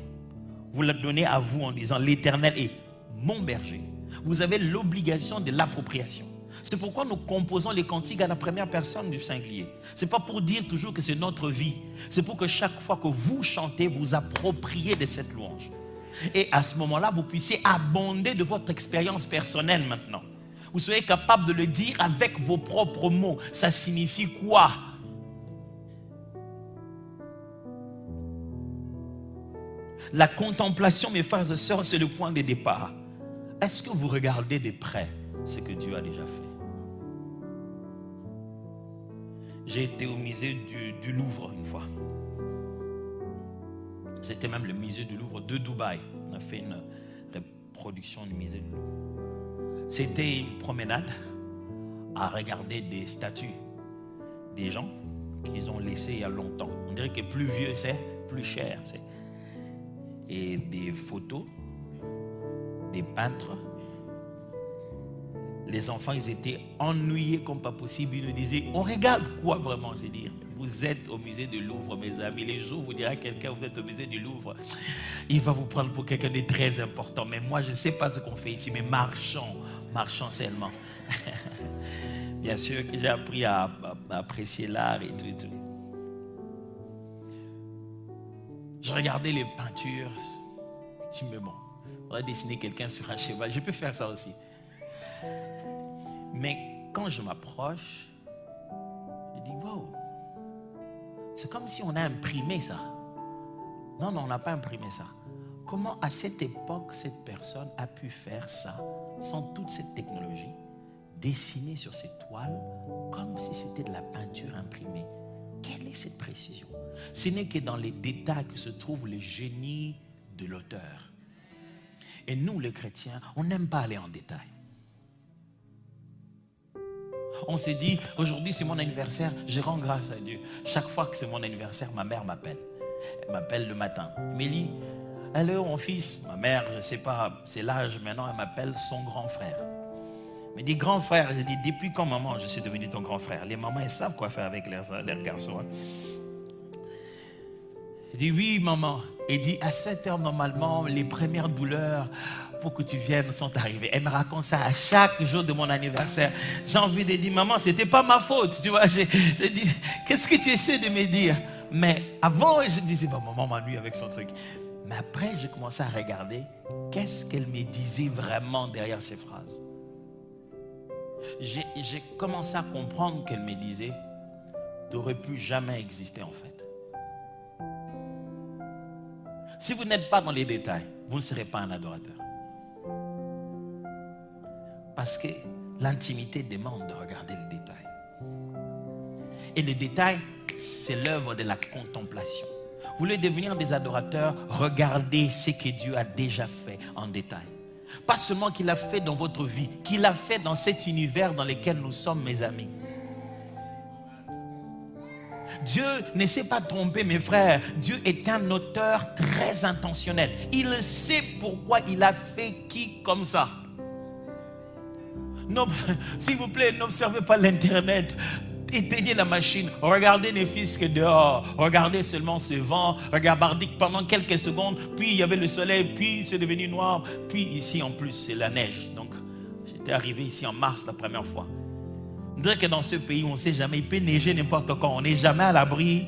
vous le donnez à vous en disant « L'Éternel est mon berger ». Vous avez l'obligation de l'appropriation. C'est pourquoi nous composons les cantiques à la première personne du singulier. Ce n'est pas pour dire toujours que c'est notre vie. C'est pour que chaque fois que vous chantez, vous appropriez de cette louange. Et à ce moment-là, vous puissiez abonder de votre expérience personnelle maintenant. Vous soyez capable de le dire avec vos propres mots. Ça signifie quoi? La contemplation, mes frères et sœurs, c'est le point de départ. Est-ce que vous regardez de près ce que Dieu a déjà fait? J'ai été au musée du Louvre une fois. C'était même le musée du Louvre de Dubaï. On a fait une reproduction du musée du Louvre. C'était une promenade à regarder des statues, des gens qu'ils ont laissés il y a longtemps. On dirait que plus vieux c'est, plus cher c'est. Et des photos, des peintres. Les enfants, ils étaient ennuyés comme pas possible. Ils nous disaient, on regarde quoi vraiment? Je veux dire, vous êtes au musée du Louvre, mes amis. Les jours où vous direz à quelqu'un, vous êtes au musée du Louvre, il va vous prendre pour quelqu'un de très important. Mais moi, je ne sais pas ce qu'on fait ici, mais marchons seulement. Bien sûr que j'ai appris à apprécier l'art et tout et tout. Je regardais les peintures. Je me dis, mais bon, on va dessiner quelqu'un sur un cheval. Je peux faire ça aussi. Mais quand je m'approche, je dis, wow, c'est comme si on a imprimé ça. Non, on n'a pas imprimé ça. Comment à cette époque, cette personne a pu faire ça sans toute cette technologie, dessiner sur ces toiles comme si c'était de la peinture imprimée? Quelle est cette précision? Ce n'est que dans les détails que se trouve le génie de l'auteur. Et nous, les chrétiens, on n'aime pas aller en détail. On s'est dit, aujourd'hui c'est mon anniversaire, je rends grâce à Dieu. Chaque fois que c'est mon anniversaire, ma mère m'appelle. Elle m'appelle le matin. Mélie, allô mon fils. Ma mère, je ne sais pas, c'est l'âge maintenant, elle m'appelle son grand frère. Elle me dit, grand frère, je dis, depuis quand maman, je suis devenu ton grand frère? Les mamans, elles savent quoi faire avec leurs garçons. Hein? Elle dit, oui maman. Elle dit, à 7 heures normalement, les premières douleurs pour que tu viennes sont arrivées. Elle me raconte ça à chaque jour de mon anniversaire. J'ai envie de dire, maman, c'était pas ma faute. Tu vois, j'ai dit, qu'est-ce que tu essaies de me dire? Mais avant, je me disais, bah, maman m'ennuie avec son truc. Mais après, j'ai commencé à regarder qu'est-ce qu'elle me disait vraiment derrière ces phrases. J'ai commencé à comprendre qu'elle me disait, tu n'aurais pu jamais exister en fait. Si vous n'êtes pas dans les détails, vous ne serez pas un adorateur. Parce que l'intimité demande de regarder les détails. Et les détails, c'est l'œuvre de la contemplation. Vous voulez devenir des adorateurs, regardez ce que Dieu a déjà fait en détail. Pas seulement qu'il a fait dans votre vie, qu'il a fait dans cet univers dans lequel nous sommes, mes amis. Dieu ne s'est pas trompé, mes frères. Dieu est un auteur très intentionnel. Il sait pourquoi il a fait qui comme ça. Non, s'il vous plaît, n'observez pas l'Internet. Éteignez la machine. Regardez les fiscs dehors. Regardez seulement ce vent. Regardez pendant quelques secondes. Puis il y avait le soleil. Puis c'est devenu noir. Puis ici en plus c'est la neige. Donc j'étais arrivé ici en mars la première fois. On dirait que dans ce pays, on ne sait jamais, il peut neiger n'importe quand. On n'est jamais à l'abri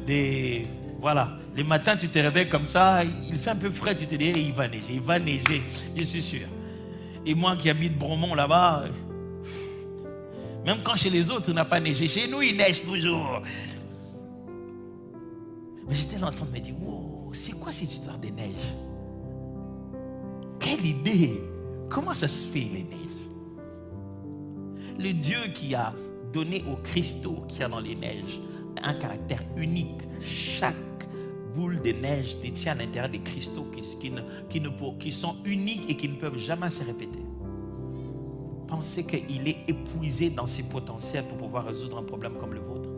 des... Voilà. Les matins, tu te réveilles comme ça, il fait un peu frais, tu te dis, il va neiger, je suis sûr. Et moi qui habite Bromont là-bas, même quand chez les autres, il n'a pas neigé, chez nous, il neige toujours. Mais j'étais là en train de me dire, wow, c'est quoi cette histoire de neige? Quelle idée! Comment ça se fait, les neiges? Le Dieu qui a donné aux cristaux qu'il y a dans les neiges un caractère unique. Chaque boule de neige détient à l'intérieur des cristaux qui sont uniques et qui ne peuvent jamais se répéter. Pensez qu'il est épuisé dans ses potentiels pour pouvoir résoudre un problème comme le vôtre.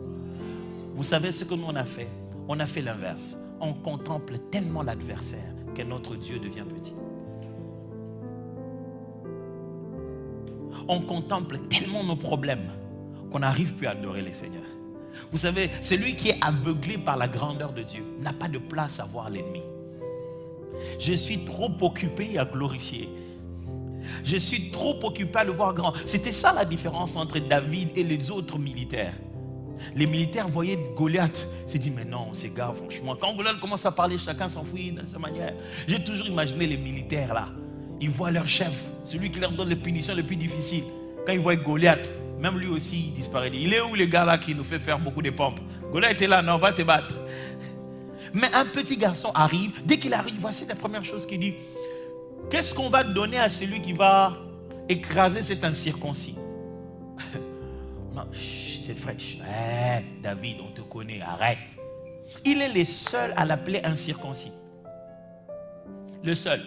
Vous savez ce que nous on a fait? On a fait l'inverse. On contemple tellement l'adversaire que notre Dieu devient petit. On contemple tellement nos problèmes qu'on n'arrive plus à adorer le Seigneur. Vous savez, celui qui est aveuglé par la grandeur de Dieu n'a pas de place à voir l'ennemi. Je suis trop occupé à glorifier. Je suis trop occupé à le voir grand. C'était ça la différence entre David et les autres militaires. Les militaires voyaient Goliath, ils se disent mais non, ces gars, franchement, quand Goliath commence à parler, chacun s'enfuit de sa manière. J'ai toujours imaginé les militaires là. Ils voient leur chef, celui qui leur donne les punitions les plus difficiles. Quand ils voient Goliath, même lui aussi, il disparaît. Il est où les gars là qui nous fait faire beaucoup de pompes? Goliath était là, non, va te battre. Mais un petit garçon arrive, dès qu'il arrive, voici la première chose qu'il dit. Qu'est-ce qu'on va donner à celui qui va écraser cet incirconcis? Non, c'est fraîche. David, on te connaît, arrête. Il est le seul à l'appeler incirconcis. Le seul.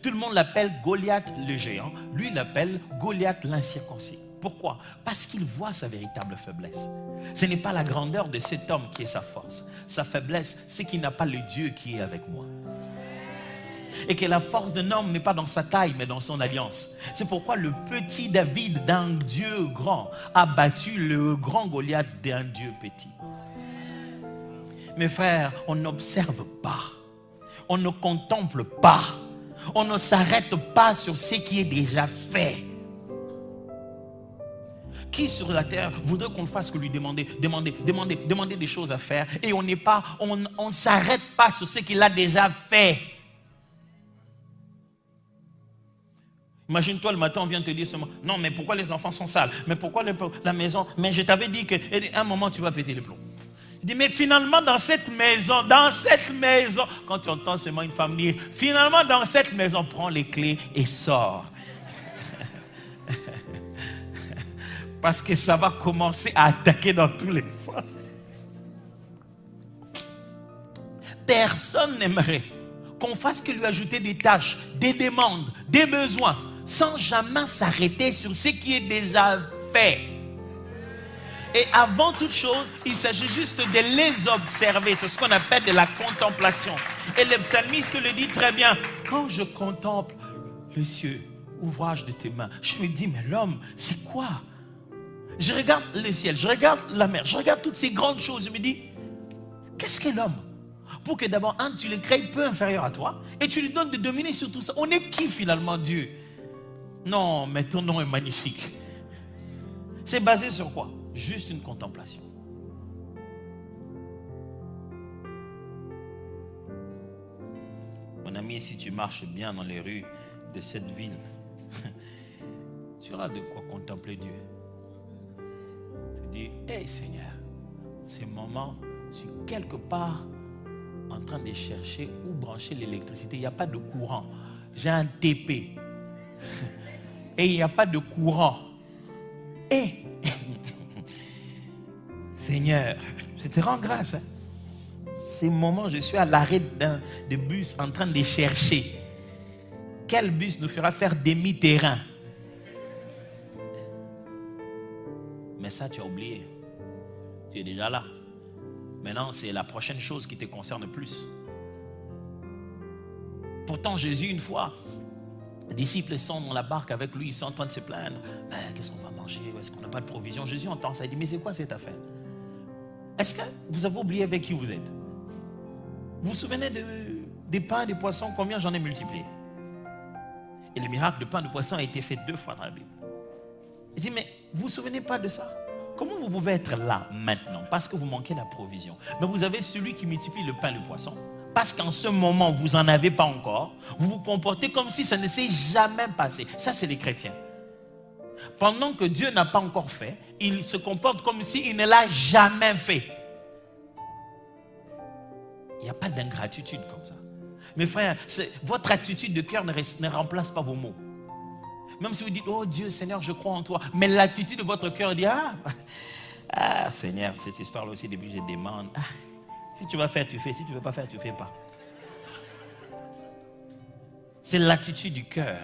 Tout le monde l'appelle Goliath le géant. Lui, il l'appelle Goliath l'incirconcis. Pourquoi? Parce qu'il voit sa véritable faiblesse. Ce n'est pas la grandeur de cet homme qui est sa force. Sa faiblesse, c'est qu'il n'a pas le Dieu qui est avec moi. Et que la force d'un homme n'est pas dans sa taille, mais dans son alliance. C'est pourquoi le petit David d'un Dieu grand a battu le grand Goliath d'un Dieu petit. Mes frères, on n'observe pas. On ne contemple pas. On ne s'arrête pas sur ce qui est déjà fait. Qui sur la terre voudrait qu'on fasse que lui demander des choses à faire et on ne s'arrête pas sur ce qu'il a déjà fait. Imagine-toi le matin, on vient te dire seulement, non mais pourquoi les enfants sont sales? Mais pourquoi la maison? Mais je t'avais dit qu'à un moment tu vas péter les plombs. Il dit, mais finalement dans cette maison, quand tu entends seulement une femme dire, finalement dans cette maison, prends les clés et sors. Parce que ça va commencer à attaquer dans tous les sens. Personne n'aimerait qu'on fasse que lui ajouter des tâches, des demandes, des besoins, sans jamais s'arrêter sur ce qui est déjà fait. Et avant toute chose, il s'agit juste de les observer. C'est ce qu'on appelle de la contemplation. Et le psalmiste le dit très bien. Quand je contemple les cieux, ouvrage de tes mains, je me dis, mais l'homme, c'est quoi? Je regarde le ciel, je regarde la mer, je regarde toutes ces grandes choses. Je me dis, qu'est-ce qu'est l'homme? Pour que d'abord, tu le crées peu inférieur à toi et tu lui donnes de dominer sur tout ça. On est qui finalement, Dieu? Non, mais ton nom est magnifique. C'est basé sur quoi? Juste une contemplation. Mon ami, si tu marches bien dans les rues de cette ville, tu auras de quoi contempler Dieu. Tu dis, hey Seigneur, ces moments, je suis quelque part en train de chercher où brancher l'électricité. Il n'y a pas de courant. J'ai un TP. Et il n'y a pas de courant. Et Seigneur, je te rends grâce. Hein. Ces moments, je suis à l'arrêt de bus en train de chercher. Quel bus nous fera faire demi-terrain? Mais ça, tu as oublié. Tu es déjà là. Maintenant, c'est la prochaine chose qui te concerne plus. Pourtant, Jésus, une fois, les disciples sont dans la barque avec lui, ils sont en train de se plaindre. Qu'est-ce qu'on va manger? Est-ce qu'on n'a pas de provision? Jésus entend ça, il dit, mais c'est quoi cette affaire? Est-ce que vous avez oublié avec qui vous êtes? Vous vous souvenez des pains et des poissons? Combien j'en ai multiplié? Et le miracle de pain et de poisson a été fait 2 fois dans la Bible. Il dit, mais vous ne vous souvenez pas de ça? Comment vous pouvez être là maintenant? Parce que vous manquez la provision. Mais vous avez celui qui multiplie le pain et le poisson. Parce qu'en ce moment, vous n'en avez pas encore. Vous vous comportez comme si ça ne s'est jamais passé. Ça, c'est les chrétiens. Pendant que Dieu n'a pas encore fait, il se comporte comme s'il ne l'a jamais fait. Il n'y a pas d'ingratitude comme ça. Mes frères, votre attitude de cœur ne remplace pas vos mots. Même si vous dites, oh Dieu, Seigneur, je crois en toi. Mais l'attitude de votre cœur dit, Seigneur, cette histoire-là aussi, depuis je demande. Si tu vas faire, tu fais. Si tu ne veux pas faire, tu ne fais pas. C'est l'attitude du cœur.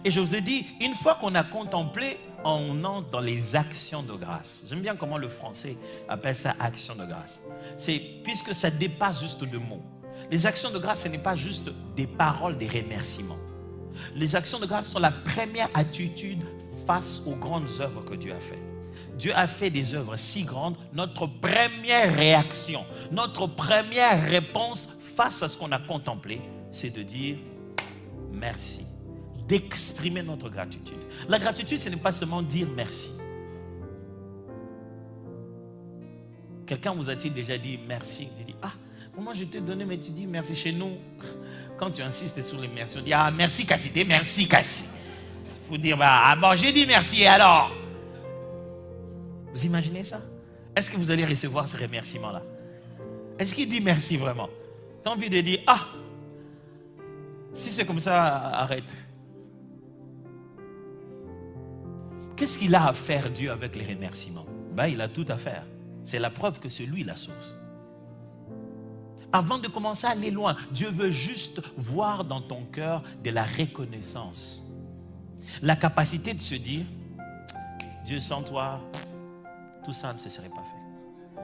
Et je vous ai dit, une fois qu'on a contemplé, on entre dans les actions de grâce. J'aime bien comment le français appelle ça action de grâce. C'est puisque ça dépasse juste 2 mots. Les actions de grâce, ce n'est pas juste des paroles, des remerciements. Les actions de grâce sont la première attitude face aux grandes œuvres que Dieu a faites. Dieu a fait des œuvres si grandes. Notre première réaction, notre première réponse face à ce qu'on a contemplé, c'est de dire merci, d'exprimer notre gratitude. La gratitude, ce n'est pas seulement dire merci. Quelqu'un vous a-t-il déjà dit merci? Tu dis, comment je t'ai donné, mais tu dis merci. Chez nous, quand tu insistes sur les merci, on dit, merci Cassité, merci Cassi. Il faut dire, bon, j'ai dit merci, et alors? Vous imaginez ça? Est-ce que vous allez recevoir ce remerciement-là? Est-ce qu'il dit merci vraiment? Tu as envie de dire, si c'est comme ça, arrête. Qu'est-ce qu'il a à faire, Dieu, avec les remerciements? Il a tout à faire. C'est la preuve que c'est lui la source. Avant de commencer à aller loin, Dieu veut juste voir dans ton cœur de la reconnaissance. La capacité de se dire, Dieu sans toi, tout ça ne se serait pas fait.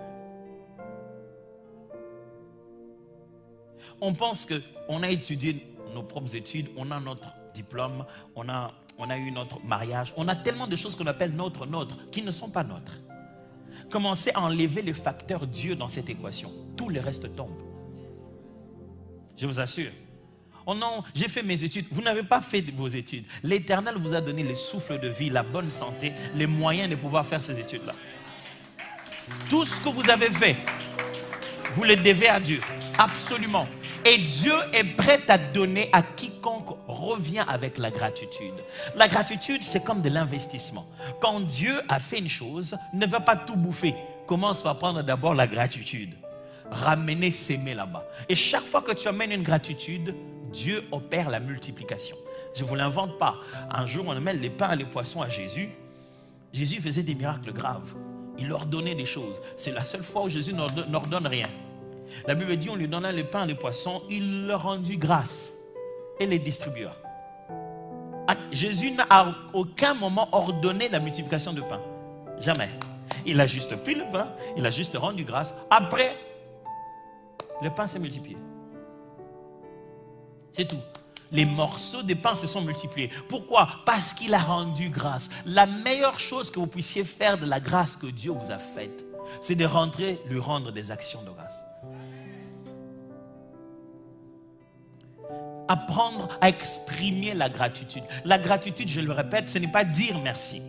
On pense qu'on a étudié nos propres études, on a notre diplôme, on a eu notre mariage, on a tellement de choses qu'on appelle nôtres, qui ne sont pas nôtres. Commencez à enlever le facteur Dieu dans cette équation. Tout le reste tombe. Je vous assure. Oh non, j'ai fait mes études. Vous n'avez pas fait vos études. L'Éternel vous a donné le souffle de vie, la bonne santé, les moyens de pouvoir faire ces études-là. Tout ce que vous avez fait, vous le devez à Dieu. Absolument. Et Dieu est prêt à donner à quiconque revient avec la gratitude. La gratitude, c'est comme de l'investissement. Quand Dieu a fait une chose, ne va pas tout bouffer. Commence par prendre d'abord la gratitude. Ramener, s'aimer là-bas. Et chaque fois que tu amènes une gratitude, Dieu opère la multiplication. Je ne vous l'invente pas. Un jour, on amène les pains et les poissons à Jésus. Jésus faisait des miracles graves. Il leur donnait des choses. C'est la seule fois où Jésus n'ordonne rien. La Bible dit, on lui donna les pains et les poissons, il leur rendit grâce et les distribua. Jésus n'a à aucun moment ordonné la multiplication de pain. Jamais. Il a juste pris le pain, il a juste rendu grâce. Après, le pain s'est multiplié. C'est tout. Les morceaux de pain se sont multipliés. Pourquoi? Parce qu'il a rendu grâce. La meilleure chose que vous puissiez faire de la grâce que Dieu vous a faite, c'est de rentrer, lui rendre des actions de grâce. Apprendre à exprimer la gratitude. La gratitude, je le répète, ce n'est pas dire merci.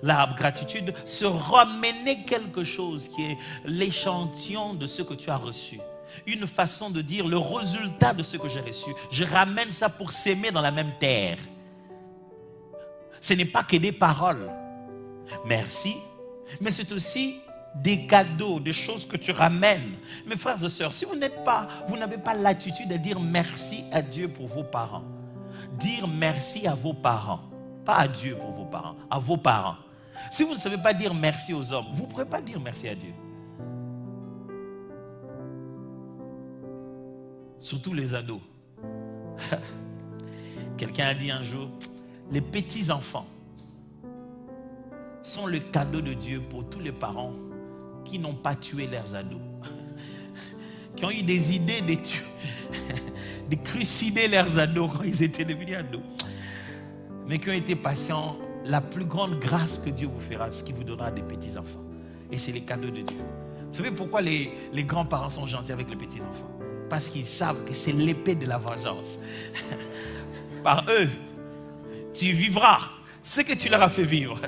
La gratitude, c'est ramener quelque chose qui est l'échantillon de ce que tu as reçu. Une façon de dire le résultat de ce que j'ai reçu. Je ramène ça pour s'aimer dans la même terre. Ce n'est pas que des paroles. Merci. Mais c'est aussi des cadeaux, des choses que tu ramènes. Mes frères et sœurs, si vous n'avez pas l'attitude de dire merci à Dieu pour vos parents. Dire merci à vos parents. Pas à Dieu pour vos parents, à vos parents. Si vous ne savez pas dire merci aux hommes, vous ne pourrez pas dire merci à Dieu. Surtout les ados. Quelqu'un a dit un jour, les petits-enfants sont le cadeau de Dieu pour tous les parents qui n'ont pas tué leurs ados, qui ont eu des idées de tuer, de crucider leurs ados quand ils étaient devenus ados, mais qui ont été patients. La plus grande grâce que Dieu vous fera, ce qui vous donnera des petits-enfants. Et c'est les cadeaux de Dieu. Vous savez pourquoi les grands-parents sont gentils avec les petits-enfants? Parce qu'ils savent que c'est l'épée de la vengeance. Par eux, tu vivras ce que tu leur as fait vivre.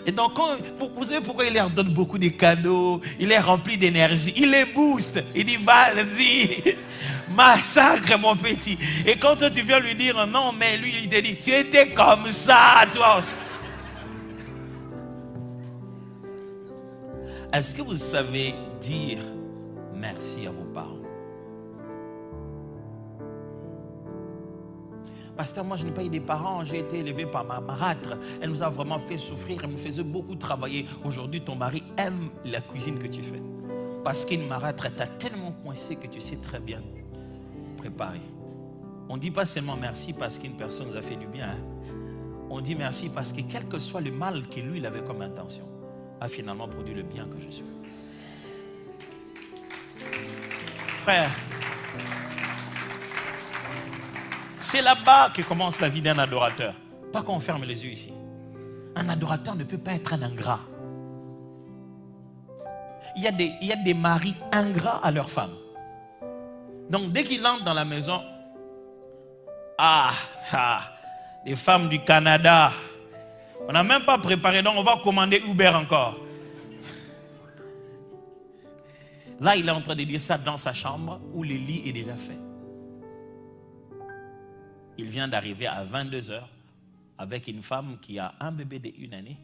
Et donc, vous savez pourquoi il leur donne beaucoup de cadeaux, il les remplit d'énergie, il les booste, il dit vas-y, massacre mon petit. Et quand toi tu viens lui dire non, mais lui il te dit tu étais comme ça, toi aussi. Est-ce que vous savez dire merci à vos parents? Pasteur, moi je n'ai pas eu des parents, j'ai été élevé par ma marâtre. Elle nous a vraiment fait souffrir, elle me faisait beaucoup travailler. Aujourd'hui, ton mari aime la cuisine que tu fais. Parce qu'une marâtre t'a tellement coincé que tu sais très bien préparer. On ne dit pas seulement merci parce qu'une personne nous a fait du bien. On dit merci parce que quel que soit le mal que lui il avait comme intention, a finalement produit le bien que je suis. Frère, c'est là-bas que commence la vie d'un adorateur. Pas qu'on ferme les yeux ici. Un adorateur ne peut pas être un ingrat. Il y a des maris ingrats à leurs femmes. Donc dès qu'ils entrent dans la maison, les femmes du Canada, on n'a même pas préparé, donc on va commander Uber encore. Là, il est en train de dire ça dans sa chambre où le lit est déjà fait. Il vient d'arriver à 22h avec une femme qui a un bébé de 1 année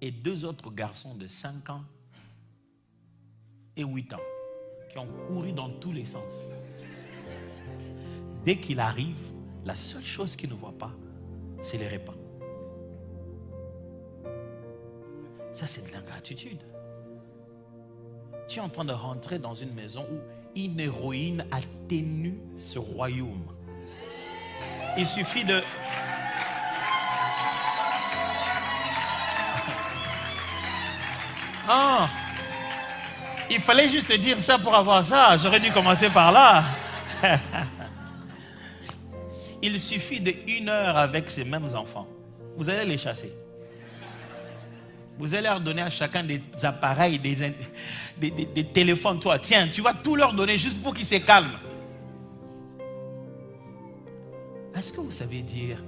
et 2 autres garçons de 5 ans et 8 ans qui ont couru dans tous les sens. Dès qu'il arrive, la seule chose qu'il ne voit pas, c'est les repas. Ça, c'est de l'ingratitude. Tu es en train de rentrer dans une maison où une héroïne a tenu ce royaume. Il suffit de... Ah, il fallait juste dire ça pour avoir ça. J'aurais dû commencer par là. Il suffit de 1 heure avec ces mêmes enfants. Vous allez les chasser. Vous allez leur donner à chacun des appareils, des téléphones. Toi, tiens, tu vas tout leur donner juste pour qu'ils se calment. Est-ce que vous savez dire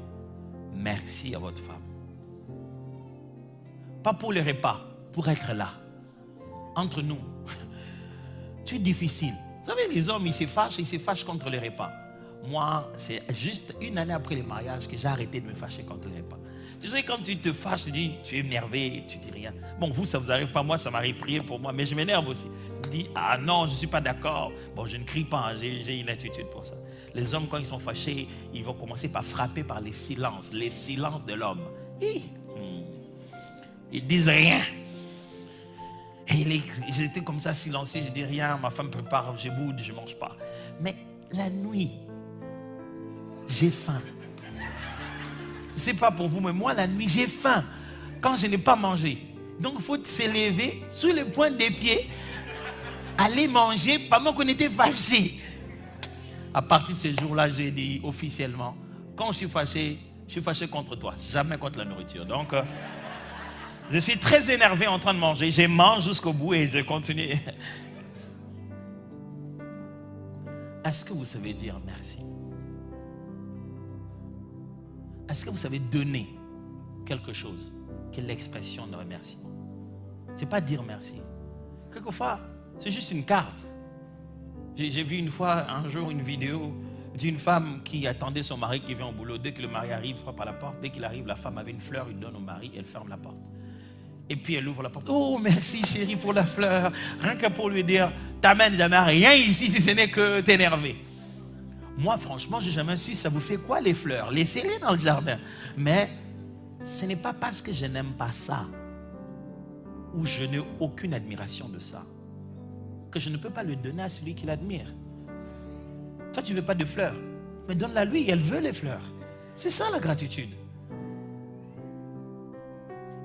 merci à votre femme? Pas pour les repas, pour être là. Entre nous. Tu es difficile. Vous savez, les hommes, ils se fâchent contre les repas. Moi, c'est juste 1 année après le mariage que j'ai arrêté de me fâcher contre les repas. Tu sais, quand tu te fâches, tu dis, tu es énervé, tu dis rien. Bon, vous, ça vous arrive pas, moi, ça m'arrive, prier pour moi, mais je m'énerve aussi. Je dis, ah non, je ne suis pas d'accord. Bon, je ne crie pas, hein, j'ai une attitude pour ça. Les hommes, quand ils sont fâchés, ils vont commencer par frapper par les silences de l'homme. Ils disent rien. Et j'étais comme ça silencieux, je dis rien, ma femme prépare, je boude, je ne mange pas. Mais la nuit, j'ai faim. Je ne sais pas pour vous, mais moi, la nuit, j'ai faim quand je n'ai pas mangé. Donc, il faut s'élever sur les pointes des pieds, aller manger pendant qu'on était fâchés. À partir de ce jour-là, j'ai dit officiellement, quand je suis fâché contre toi, jamais contre la nourriture. Donc, je suis très énervé en train de manger. Je mange jusqu'au bout et je continue. Est-ce que vous savez dire merci? Est-ce que vous savez donner quelque chose qui est l'expression de remerciement? Ce n'est pas dire merci. Quelquefois, c'est juste une carte. J'ai vu une fois, un jour, une vidéo d'une femme qui attendait son mari qui vient au boulot. Dès que le mari arrive, frappe à la porte. Dès qu'il arrive, la femme avait une fleur, il donne au mari, elle ferme la porte. Et puis elle ouvre la porte. Oh, merci chérie pour la fleur. Rien que pour lui dire, t'amènes jamais rien ici si ce n'est que t'énerver. Moi, franchement, je n'ai jamais su, ça vous fait quoi les fleurs? Laissez-les dans le jardin. Mais ce n'est pas parce que je n'aime pas ça ou je n'ai aucune admiration de ça que je ne peux pas le donner à celui qui l'admire. Toi, tu ne veux pas de fleurs, mais donne-la lui, elle veut les fleurs. C'est ça la gratitude.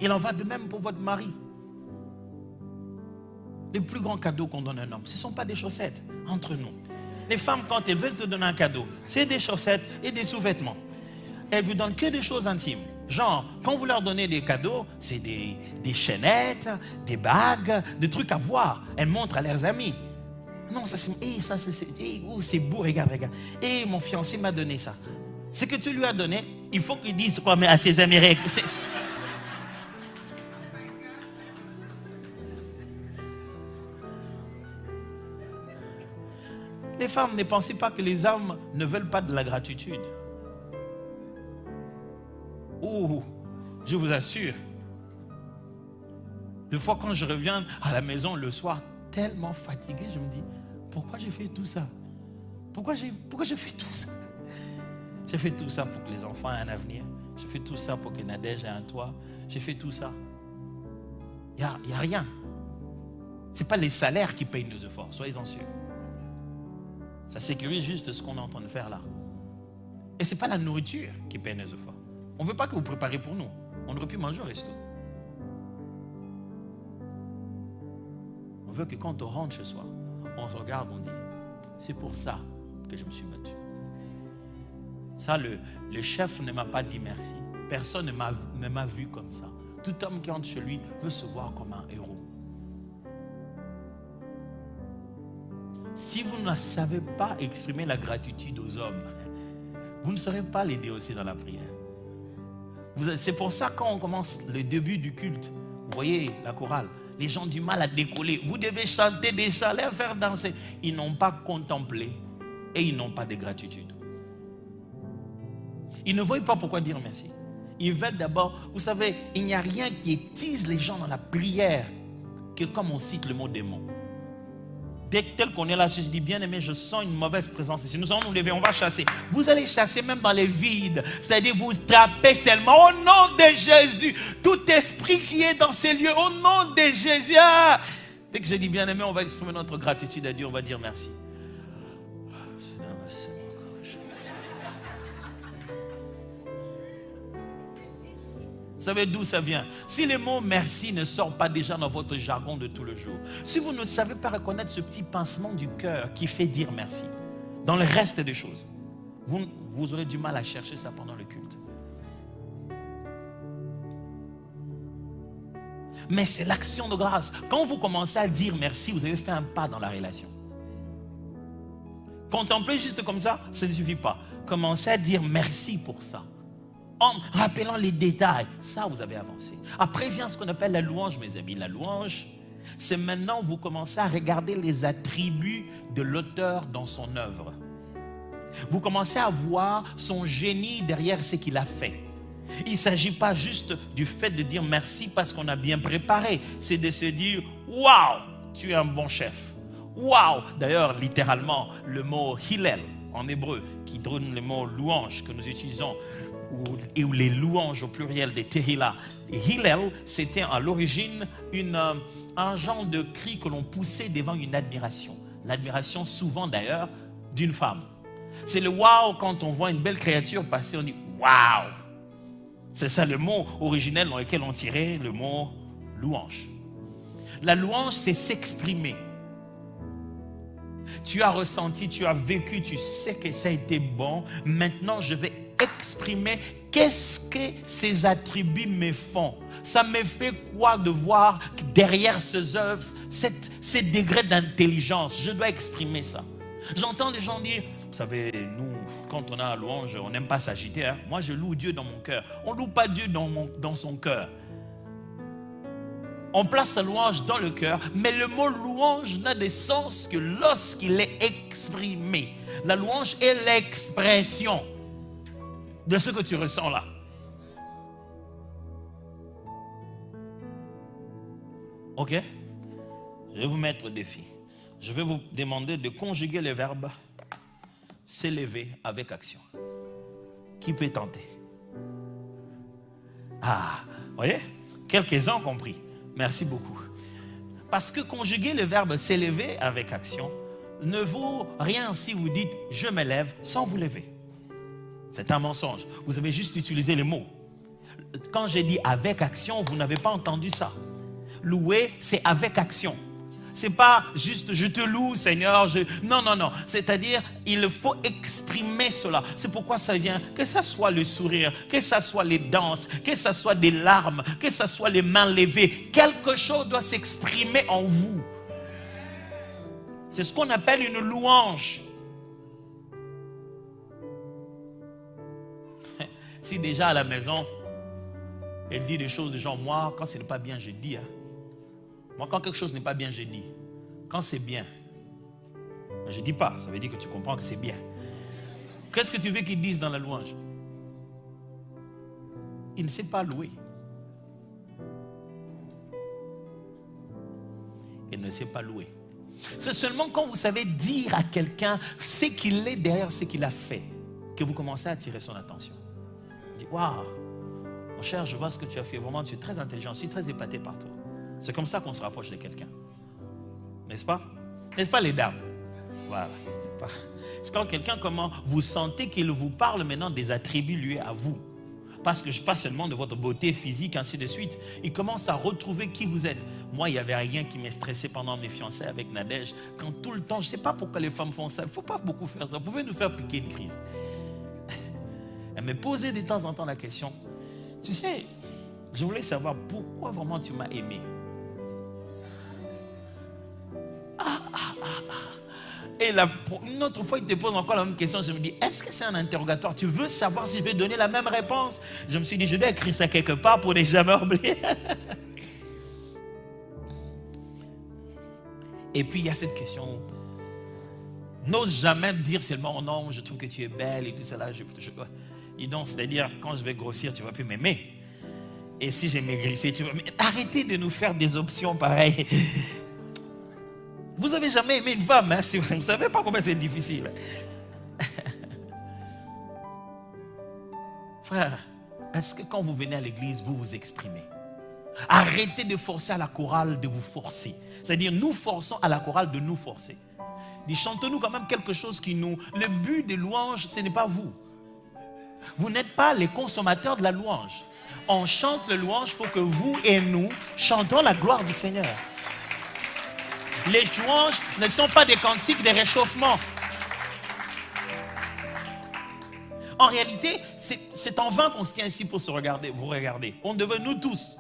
Il en va de même pour votre mari. Les plus grands cadeaux qu'on donne à un homme, ce ne sont pas des chaussettes, entre nous. Les femmes, quand elles veulent te donner un cadeau, c'est des chaussettes et des sous-vêtements. Elles ne vous donnent que des choses intimes. Genre, quand vous leur donnez des cadeaux, c'est des chaînettes, des bagues, des trucs à voir. Elles montrent à leurs amis. Non, ça c'est beau, regarde. Mon fiancé m'a donné ça. Ce que tu lui as donné, il faut qu'il dise quoi à ses amis. Les femmes, ne pensez pas que les hommes ne veulent pas de la gratitude. Oh, je vous assure. Des fois, quand je reviens à la maison le soir, tellement fatigué, je me dis, pourquoi j'ai fait tout ça? Pourquoi j'ai fait tout ça? J'ai fait tout ça pour que les enfants aient un avenir. J'ai fait tout ça pour que Nadège ait un toit. J'ai fait tout ça. Il n'y a rien. Ce n'est pas les salaires qui payent nos efforts, soyez-en sûrs. Ça sécurise juste ce qu'on est en train de faire là. Et ce n'est pas la nourriture qui paye nos efforts. On ne veut pas que vous préparez pour nous. On aurait pu manger au resto. On veut que quand on rentre chez soi, on se regarde, on dit, c'est pour ça que je me suis battu. Ça, le chef ne m'a pas dit merci. Personne ne m'a vu comme ça. Tout homme qui entre chez lui veut se voir comme un héros. Si vous ne savez pas exprimer la gratitude aux hommes, vous ne saurez pas l'aider aussi dans la prière. C'est pour ça quand on commence le début du culte, vous voyez la chorale, les gens ont du mal à décoller. Vous devez chanter des chants, les faire danser. Ils n'ont pas contemplé et ils n'ont pas de gratitude. Ils ne voient pas pourquoi dire merci. Ils veulent d'abord, vous savez, il n'y a rien qui étise les gens dans la prière que comme on cite le mot démon. Dès tel qu'on est là, je dis bien aimé, je sens une mauvaise présence ici. Nous allons nous lever, on va chasser. Vous allez chasser même dans les vides. C'est-à-dire vous tapez seulement au nom de Jésus. Tout esprit qui est dans ces lieux, au nom de Jésus. Ah! Dès que je dis bien aimé, on va exprimer notre gratitude à Dieu, on va dire merci. Vous savez d'où ça vient? Si le mot merci ne sort pas déjà dans votre jargon de tout le jour, si vous ne savez pas reconnaître ce petit pincement du cœur qui fait dire merci, dans le reste des choses, vous aurez du mal à chercher ça pendant le culte. Mais c'est l'action de grâce. Quand vous commencez à dire merci, vous avez fait un pas dans la relation. Contempler juste comme ça, ça ne suffit pas. Commencez à dire merci pour ça. En rappelant les détails, ça vous avez avancé. Après vient ce qu'on appelle la louange, mes amis. La louange, c'est maintenant vous commencez à regarder les attributs de l'auteur dans son œuvre. Vous commencez à voir son génie derrière ce qu'il a fait. Il ne s'agit pas juste du fait de dire merci parce qu'on a bien préparé. C'est de se dire, waouh, tu es un bon chef. Waouh, d'ailleurs, littéralement, le mot Hillel en hébreu, qui donne le mot louange que nous utilisons, ou les louanges au pluriel des Tehillah. Hillel, c'était à l'origine un genre de cri que l'on poussait devant une admiration. L'admiration souvent d'ailleurs d'une femme. C'est le waouh quand on voit une belle créature passer, on dit waouh. C'est ça le mot originel dans lequel on tirait le mot louange. La louange, c'est s'exprimer. Tu as ressenti, tu as vécu, tu sais que ça a été bon. Maintenant, je vais exprimer qu'est-ce que ces attributs me font. Ça me fait quoi de voir que derrière ces œuvres, ces degrés d'intelligence. Je dois exprimer ça. J'entends des gens dire, vous savez, nous, quand on a la louange, on n'aime pas s'agiter. Hein? Moi, je loue Dieu dans mon cœur. On ne loue pas Dieu dans son cœur. On place la louange dans le cœur, mais le mot louange n'a de sens que lorsqu'il est exprimé. La louange est l'expression de ce que tu ressens là. Ok? Je vais vous mettre au défi. Je vais vous demander de conjuguer le verbe s'élever avec action. Qui peut tenter? Ah, vous voyez? Quelques-uns ont compris. Merci beaucoup. Parce que conjuguer le verbe s'élever avec action ne vaut rien si vous dites je me lève sans vous lever. C'est un mensonge. Vous avez juste utilisé le mot. Quand j'ai dit avec action, vous n'avez pas entendu ça. Louer, c'est avec action. C'est pas juste je te loue Seigneur. Non, non, non. C'est-à-dire il faut exprimer cela. C'est pourquoi ça vient, que ça soit le sourire, que ça soit les danses, que ça soit des larmes, que ça soit les mains levées. Quelque chose doit s'exprimer en vous. C'est ce qu'on appelle une louange. Si déjà à la maison, elle dit des choses de genre, moi, quand ce n'est pas bien, je dis. Moi, quand quelque chose n'est pas bien, je dis. Quand c'est bien, je ne dis pas. Ça veut dire que tu comprends que c'est bien. Qu'est-ce que tu veux qu'ils disent dans la louange? Il ne sait pas louer. Il ne sait pas louer. C'est seulement quand vous savez dire à quelqu'un ce qu'il est derrière ce qu'il a fait que vous commencez à attirer son attention. Il dit, waouh, mon cher, je vois ce que tu as fait. Vraiment, tu es très intelligent. Je suis très épaté par toi. C'est comme ça qu'on se rapproche de quelqu'un. N'est-ce pas? N'est-ce pas les dames? Voilà. C'est quand quelqu'un, comment vous sentez qu'il vous parle maintenant des attributs liés à vous. Parce que pas seulement de votre beauté physique, ainsi de suite. Il commence à retrouver qui vous êtes. Moi, il n'y avait rien qui m'est stressé pendant mes fiançailles avec Nadège. Quand tout le temps, je ne sais pas pourquoi les femmes font ça. Il ne faut pas beaucoup faire ça. Vous pouvez nous faire piquer une crise. Elle me posait de temps en temps la question. Tu sais, je voulais savoir pourquoi vraiment tu m'as aimé. Et une autre fois, il te pose encore la même question. Je me dis, est-ce que c'est un interrogatoire? Tu veux savoir si je vais donner la même réponse? Je me suis dit, je dois écrire ça quelque part pour ne jamais oublier. Et puis, il y a cette question. N'ose jamais dire seulement, oh non, je trouve que tu es belle et tout ça là. Et donc, c'est-à-dire, quand je vais grossir, tu ne vas plus m'aimer. Et si j'ai maigrissé, tu vas m'aimer. Arrêtez de nous faire des options pareilles. Vous n'avez jamais aimé une femme, hein, si vous ne savez pas combien c'est difficile. Frère, est-ce que quand vous venez à l'église, vous vous exprimez? Arrêtez de forcer à la chorale de vous forcer. C'est-à-dire, nous forçons à la chorale de nous forcer. Chantez-nous quand même quelque chose qui nous... Le but de louange, ce n'est pas vous. Vous n'êtes pas les consommateurs de la louange. On chante le louange pour que vous et nous chantons la gloire du Seigneur. Les louanges ne sont pas des cantiques de réchauffement. En réalité, c'est en vain qu'on se tient ici pour se regarder, vous regarder. On devait nous tous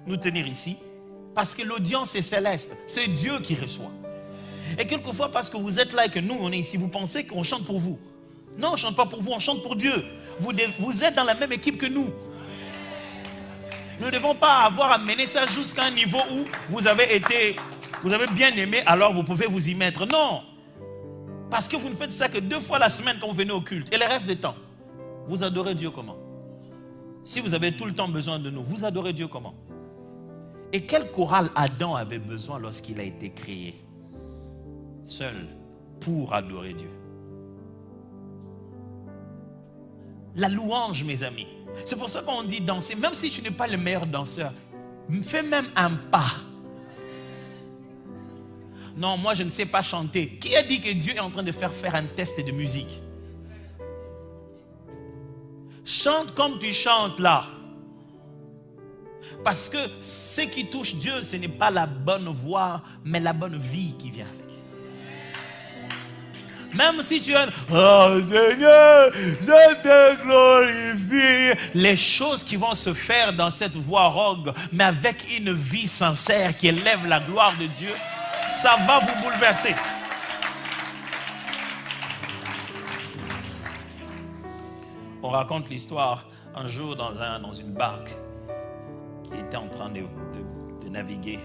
nous tenir ici parce que l'audience est céleste. C'est Dieu qui reçoit. Et quelquefois, parce que vous êtes là et que nous, on est ici, vous pensez qu'on chante pour vous. Non, on ne chante pas pour vous, on chante pour Dieu. Vous êtes dans la même équipe que nous. Nous ne devons pas avoir amené ça jusqu'à un niveau où vous avez bien aimé, alors vous pouvez vous y mettre. Non. Parce que vous ne faites ça que 2 fois la semaine quand vous venez au culte. Et le reste du temps, vous adorez Dieu comment? Si vous avez tout le temps besoin de nous, vous adorez Dieu comment? Et quelle chorale Adam avait besoin lorsqu'il a été créé? Seul pour adorer Dieu. La louange, mes amis. C'est pour ça qu'on dit danser. Même si tu n'es pas le meilleur danseur, fais même un pas. Non, moi je ne sais pas chanter. Qui a dit que Dieu est en train de faire un test de musique? Chante comme tu chantes là. Parce que ce qui touche Dieu, ce n'est pas la bonne voix, mais la bonne vie qui vient avec. Même si tu es oh Seigneur, je te glorifie. Les choses qui vont se faire dans cette voix rogue, mais avec une vie sincère qui élève la gloire de Dieu, ça va vous bouleverser. On raconte l'histoire un jour dans une barque qui était en train de naviguer.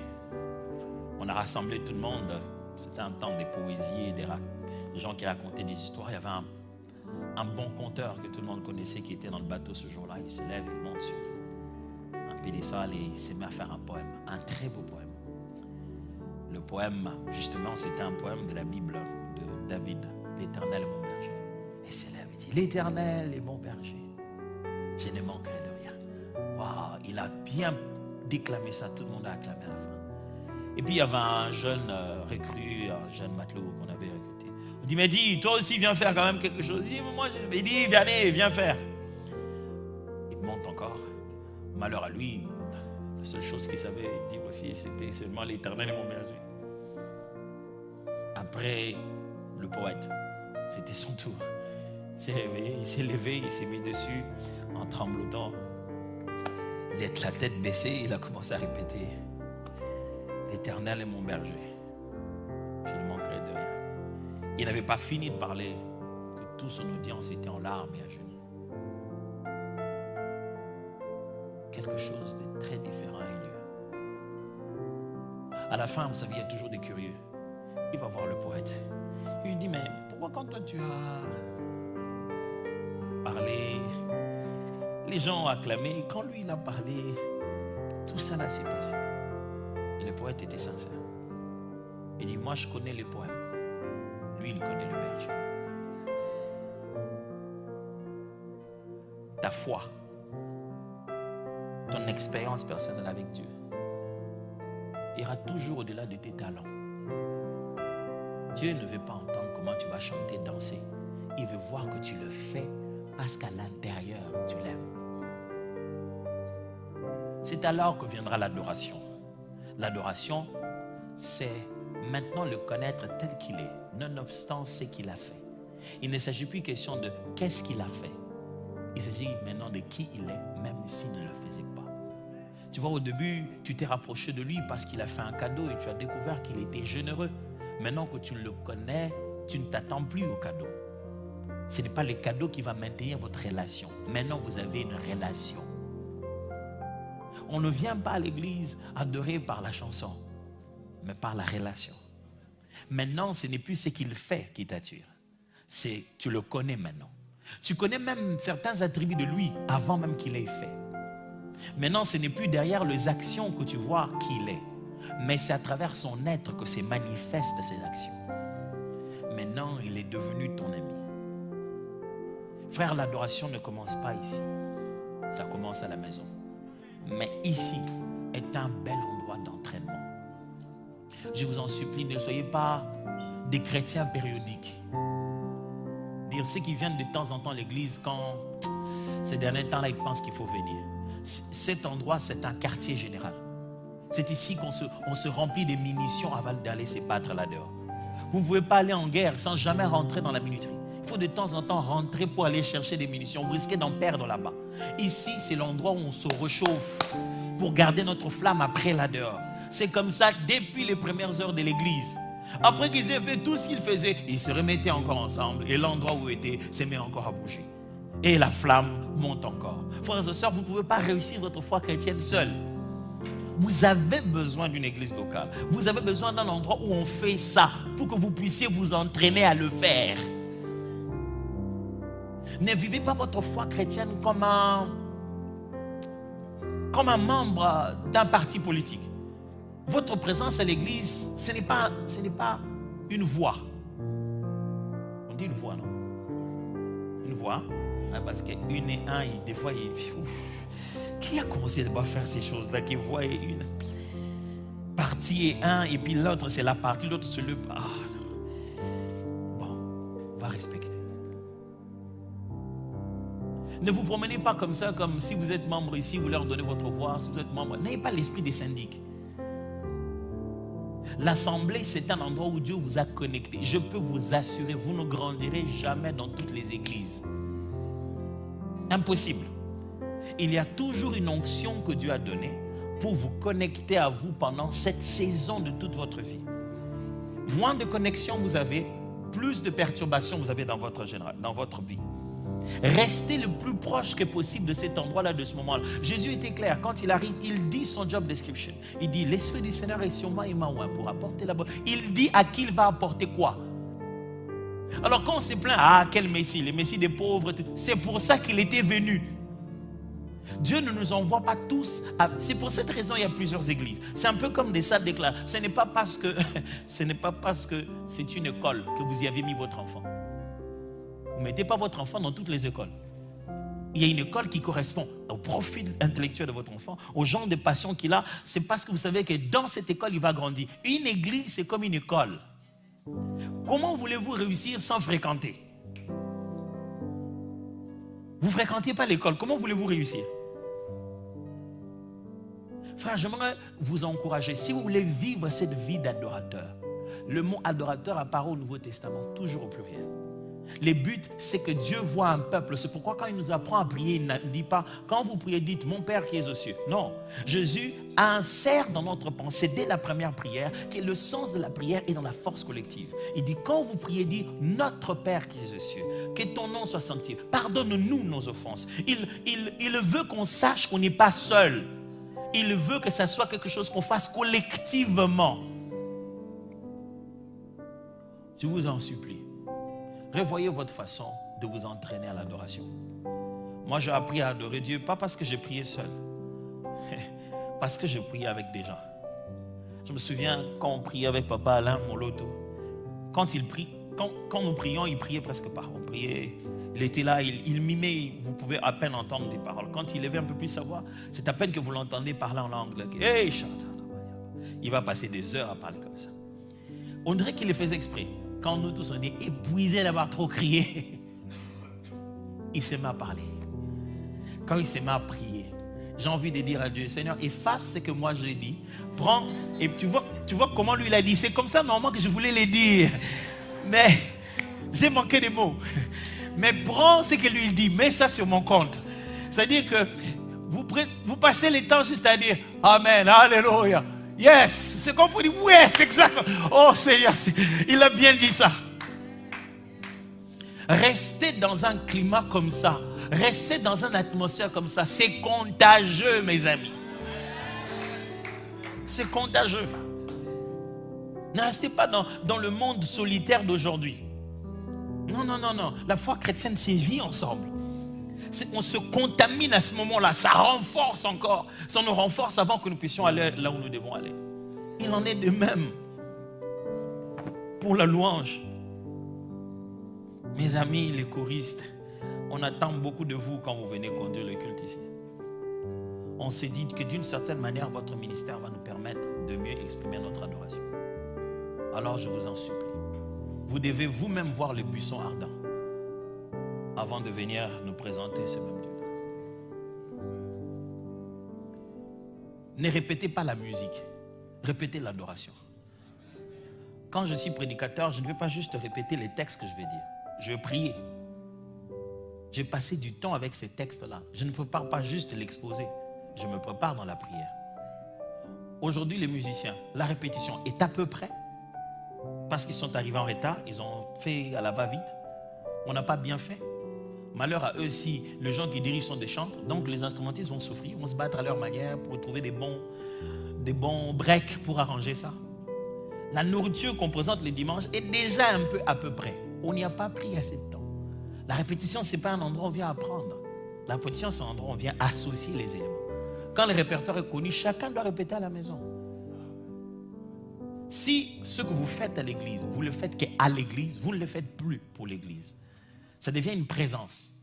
On a rassemblé tout le monde. C'était un temps des poésies et des gens qui racontaient des histoires. Il y avait un bon conteur que tout le monde connaissait qui était dans le bateau ce jour-là. Il se lève, il monte sur un pédestal et il se met à faire un poème, un très beau poème. Le poème, justement, c'était un poème de la Bible de David, l'Éternel est mon berger. Et il se lève et dit, l'Éternel est mon berger, je ne manquerai de rien. Waouh, il a bien déclamé ça, tout le monde a acclamé à la fin. Et puis il y avait un jeune recrue, un jeune matelot qu'on avait recruté. On dit, mais dis, toi aussi viens faire quand même quelque chose. Il dit, viens faire. Il monte encore. Malheur à lui, la seule chose qu'il savait dire aussi, c'était seulement l'Éternel est mon berger. Après, le poète, c'était son tour. Il s'est réveillé, il s'est levé, il s'est mis dessus en tremblotant. La tête baissée, il a commencé à répéter, l'Éternel est mon berger, je ne manquerai de rien. Il n'avait pas fini de parler que toute son audience était en larmes et à genoux. Quelque chose de très différent a eu lieu. À la fin, vous savez, il y a toujours des curieux. Il va voir le poète. Il lui dit, mais pourquoi quand toi tu as parlé, les gens ont acclamé, quand lui il a parlé, tout ça là s'est passé. Et le poète était sincère. Il dit, moi je connais les poèmes. Lui il connaît le berger. Ta foi, ton expérience personnelle avec Dieu ira toujours au-delà de tes talents. Dieu ne veut pas entendre comment tu vas chanter, danser. Il veut voir que tu le fais parce qu'à l'intérieur, tu l'aimes. C'est alors que viendra l'adoration. L'adoration, c'est maintenant le connaître tel qu'il est, nonobstant ce qu'il a fait. Il ne s'agit plus question de qu'est-ce qu'il a fait. Il s'agit maintenant de qui il est, même s'il ne le faisait pas. Tu vois, au début, tu t'es rapproché de lui parce qu'il a fait un cadeau et tu as découvert qu'il était généreux. Maintenant que tu le connais, tu ne t'attends plus au cadeau. Ce n'est pas le cadeau qui va maintenir votre relation. Maintenant, vous avez une relation. On ne vient pas à l'église adorer par la chanson, mais par la relation. Maintenant, ce n'est plus ce qu'il fait qui t'attire. C'est tu le connais maintenant. Tu connais même certains attributs de lui avant même qu'il ait fait. Maintenant, ce n'est plus derrière les actions que tu vois qui il est, mais c'est à travers son être que se manifestent ces actions. Maintenant, il est devenu ton ami. Frère, l'adoration ne commence pas ici. Ça commence à la maison. Mais ici est un bel endroit d'entraînement. Je vous en supplie, ne soyez pas des chrétiens périodiques. Dire ceux qui viennent de temps en temps à l'église quand Ces derniers temps-là, ils pensent qu'il faut venir. Cet endroit, c'est un quartier général. C'est ici qu'on se remplit des munitions avant d'aller se battre là-dehors. Vous ne pouvez pas aller en guerre sans jamais rentrer dans la minuterie. Il faut de temps en temps rentrer pour aller chercher des munitions. Vous risquez d'en perdre là-bas. Ici, c'est l'endroit où on se réchauffe pour garder notre flamme après là-dehors. C'est comme ça depuis les premières heures de l'église. Après qu'ils aient fait tout ce qu'ils faisaient, ils se remettaient encore ensemble. Et l'endroit où ils étaient se met encore à bouger. Et la flamme monte encore. Frères et sœurs, vous ne pouvez pas réussir votre foi chrétienne seul. Vous avez besoin d'une église locale. Vous avez besoin d'un endroit où on fait ça pour que vous puissiez vous entraîner à le faire. Ne vivez pas votre foi chrétienne comme un membre d'un parti politique. Votre présence à l'église, ce n'est pas une voix. On dit une voix, non? Une voix. Parce qu'une et un, des fois, qui a commencé à faire ces choses-là, qui voit une partie et un, et puis l'autre c'est la partie, l'autre c'est le... Ah, bon, on va respecter. Ne vous promenez pas comme ça, comme si vous êtes membre ici, vous leur donnez votre voix, si vous êtes membre. N'ayez pas l'esprit des syndics. L'assemblée, c'est un endroit où Dieu vous a connecté. Je peux vous assurer, vous ne grandirez jamais dans toutes les églises. Impossible. Il y a toujours une onction que Dieu a donnée pour vous connecter à vous pendant cette saison de toute votre vie. Moins de connexion vous avez, plus de perturbations vous avez dans votre vie. Restez le plus proche que possible de cet endroit-là, de ce moment-là. Jésus était clair. Quand il arrive, il dit son job description. Il dit, l'Esprit du Seigneur est sur moi et m'a oint pour apporter la bonne. Il dit à qui il va apporter quoi. Alors quand on se plaint, ah quel Messie, le Messie des pauvres, c'est pour ça qu'il était venu. Dieu ne nous envoie pas tous. C'est pour cette raison il y a plusieurs églises. C'est un peu comme des salles de classe. Ce n'est pas parce que c'est une école que vous y avez mis votre enfant. Vous ne mettez pas votre enfant dans toutes les écoles. Il y a une école qui correspond au profil intellectuel de votre enfant, au genre de passion qu'il a. C'est parce que vous savez que dans cette école, il va grandir. Une église, c'est comme une école. Comment voulez-vous réussir sans fréquenter? Vous ne fréquentez pas l'école. Comment voulez-vous réussir? Frère, j'aimerais vous encourager. Si vous voulez vivre cette vie d'adorateur, le mot adorateur apparaît au Nouveau Testament, toujours au pluriel. Le but, c'est que Dieu voit un peuple. C'est pourquoi quand il nous apprend à prier, il ne dit pas, quand vous priez, dites, mon Père qui est aux cieux. Non, Jésus insère dans notre pensée, dès la première prière, que le sens de la prière est dans la force collective. Il dit, quand vous priez, dites, notre Père qui est aux cieux, que ton nom soit sanctifié. Pardonne-nous nos offenses. Il veut qu'on sache qu'on n'est pas seul. Il veut que ça soit quelque chose qu'on fasse collectivement. Je vous en supplie. Revoyez votre façon de vous entraîner à l'adoration. Moi, j'ai appris à adorer Dieu, pas parce que j'ai prié seul, parce que je priais avec des gens. Je me souviens quand on priait avec Papa Alain Moloto. Quand nous prions, il priait presque pas. On priait, il était là, il mimait, vous pouvez à peine entendre des paroles. Quand il levait un peu plus sa voix, c'est à peine que vous l'entendez parler en langue. Hey, chante. Il va passer des heures à parler comme ça. On dirait qu'il le faisait exprès. Quand nous tous on est épuisés d'avoir trop crié, il se met à parler. Quand il se met à prier, j'ai envie de dire à Dieu, Seigneur, efface ce que moi j'ai dit. Prends, et tu vois comment lui il a dit. C'est comme ça normalement que je voulais le dire. Mais j'ai manqué de mots. Mais prends ce que lui il dit, mets ça sur mon compte. C'est-à-dire que vous passez le temps juste à dire Amen, Alléluia. Yes, c'est comme pour dire, ouais, c'est exact. Oh Seigneur, il a bien dit ça. Restez dans un climat comme ça, restez dans une atmosphère comme ça, c'est contagieux, mes amis. C'est contagieux. Ne restez pas dans le monde solitaire d'aujourd'hui. Non. La foi chrétienne, c'est vie ensemble. On se contamine à ce moment-là, ça renforce encore. Ça nous renforce avant que nous puissions aller là où nous devons aller. Il en est de même pour la louange. Mes amis, les choristes, on attend beaucoup de vous quand vous venez conduire le culte ici. On s'est dit que d'une certaine manière, votre ministère va nous permettre de mieux exprimer notre adoration. Alors je vous en supplie, vous devez vous-même voir le buisson ardent avant de venir nous présenter ce même Dieu. Ne répétez pas la musique, répétez l'adoration. Quand je suis prédicateur, je ne vais pas juste répéter les textes que je vais dire. Je vais prier. J'ai passé du temps avec ces textes-là. Je ne prépare pas juste l'exposer. Je me prépare dans la prière. Aujourd'hui, les musiciens, la répétition est à peu près parce qu'ils sont arrivés en retard, ils ont fait à la va-vite. On n'a pas bien fait. Malheur à eux si les gens qui dirigent sont des chantres. Donc les instrumentistes vont souffrir, vont se battre à leur manière pour trouver des bons breaks pour arranger ça. La nourriture qu'on présente les dimanches est déjà un peu à peu près. On n'y a pas pris assez de temps. La répétition, ce n'est pas un endroit où on vient apprendre. La répétition, c'est un endroit où on vient associer les éléments. Quand le répertoire est connu, chacun doit répéter à la maison. Si ce que vous faites à l'église, vous le faites qu'à l'église, vous ne le faites plus pour l'église. Ça devient une présence.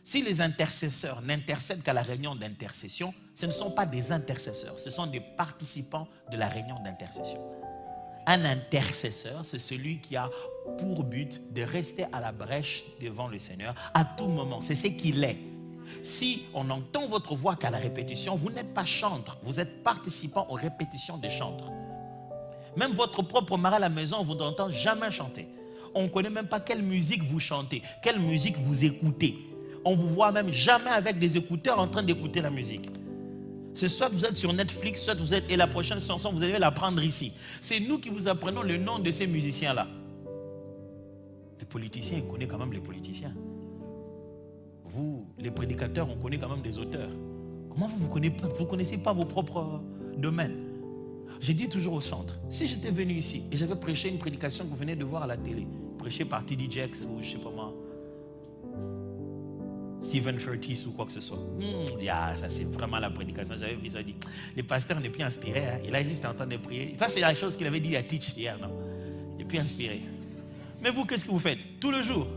Si les intercesseurs n'intercèdent qu'à la réunion d'intercession, ce ne sont pas des intercesseurs, ce sont des participants de la réunion d'intercession. Un intercesseur, c'est celui qui a pour but de rester à la brèche devant le Seigneur à tout moment. C'est ce qu'il est. Si on entend votre voix qu'à la répétition, vous n'êtes pas chantre, vous êtes participant aux répétitions des chantres. Même votre propre mari à la maison, on ne vous entend jamais chanter. On ne connaît même pas quelle musique vous chantez, quelle musique vous écoutez. On vous voit même jamais avec des écouteurs en train d'écouter la musique. C'est soit vous êtes sur Netflix, soit vous êtes, et la prochaine chanson, vous allez la prendre ici. C'est nous qui vous apprenons le nom de ces musiciens-là. Les politiciens, ils connaissent quand même les politiciens. Vous, les prédicateurs, on connaît quand même des auteurs. Comment vous connaissez pas vos propres domaines? J'ai dit toujours aux chantres, si j'étais venu ici et j'avais prêché une prédication que vous venez de voir à la télé, prêchée par T.D. Jakes ou je ne sais pas moi, Stephen Furtiss ou quoi que ce soit. Ça c'est vraiment la prédication. J'avais vu ça, dit, les pasteurs n'est plus inspiré. Hein. Il a juste en train de prier. Ça c'est la chose qu'il avait dit à Teach hier, non? Il n'est plus inspiré. Mais vous, qu'est-ce que vous faites? Tout le jour.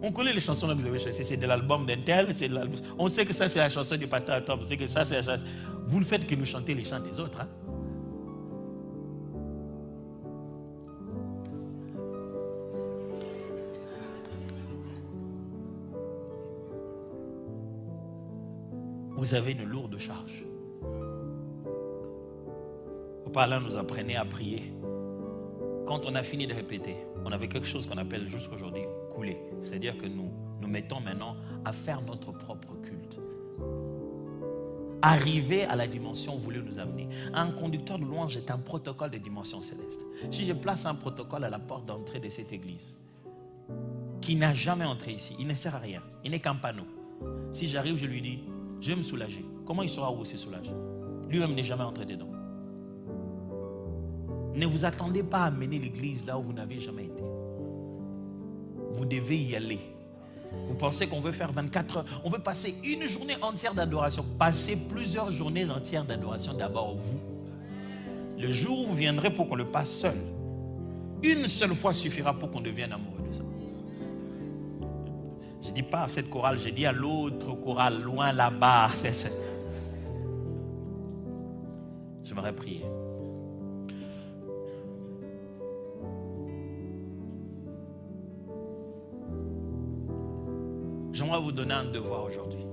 On connaît les chansons que vous avez chassées. C'est de l'album d'un tel. On sait que ça c'est la chanson du pasteur Tom. On sait que ça c'est la chanson. Vous ne faites que nous chanter les chants des autres. Hein? Vous avez une lourde charge. Par là, nous apprenait à prier. Quand on a fini de répéter, on avait quelque chose qu'on appelle jusqu'aujourd'hui couler. C'est-à-dire que nous mettons maintenant à faire notre propre culte. Arriver à la dimension où vous voulez nous amener. Un conducteur de louange est un protocole de dimension céleste. Si je place un protocole à la porte d'entrée de cette église, qui n'a jamais entré ici, il ne sert à rien. Il n'est qu'un panneau. Si j'arrive, je lui dis, je vais me soulager. Comment il saura où se soulager? Lui-même n'est jamais entré dedans. Ne vous attendez pas à mener l'église là où vous n'avez jamais été. Vous devez y aller. Vous pensez qu'on veut faire 24 heures, on veut passer une journée entière d'adoration. Passez plusieurs journées entières d'adoration d'abord vous. Le jour où vous viendrez pour qu'on le passe seul, une seule fois suffira pour qu'on devienne amoureux de ça. Je ne dis pas à cette chorale, je dis à l'autre chorale, loin là-bas. J'aimerais prier. J'aimerais vous donner un devoir aujourd'hui.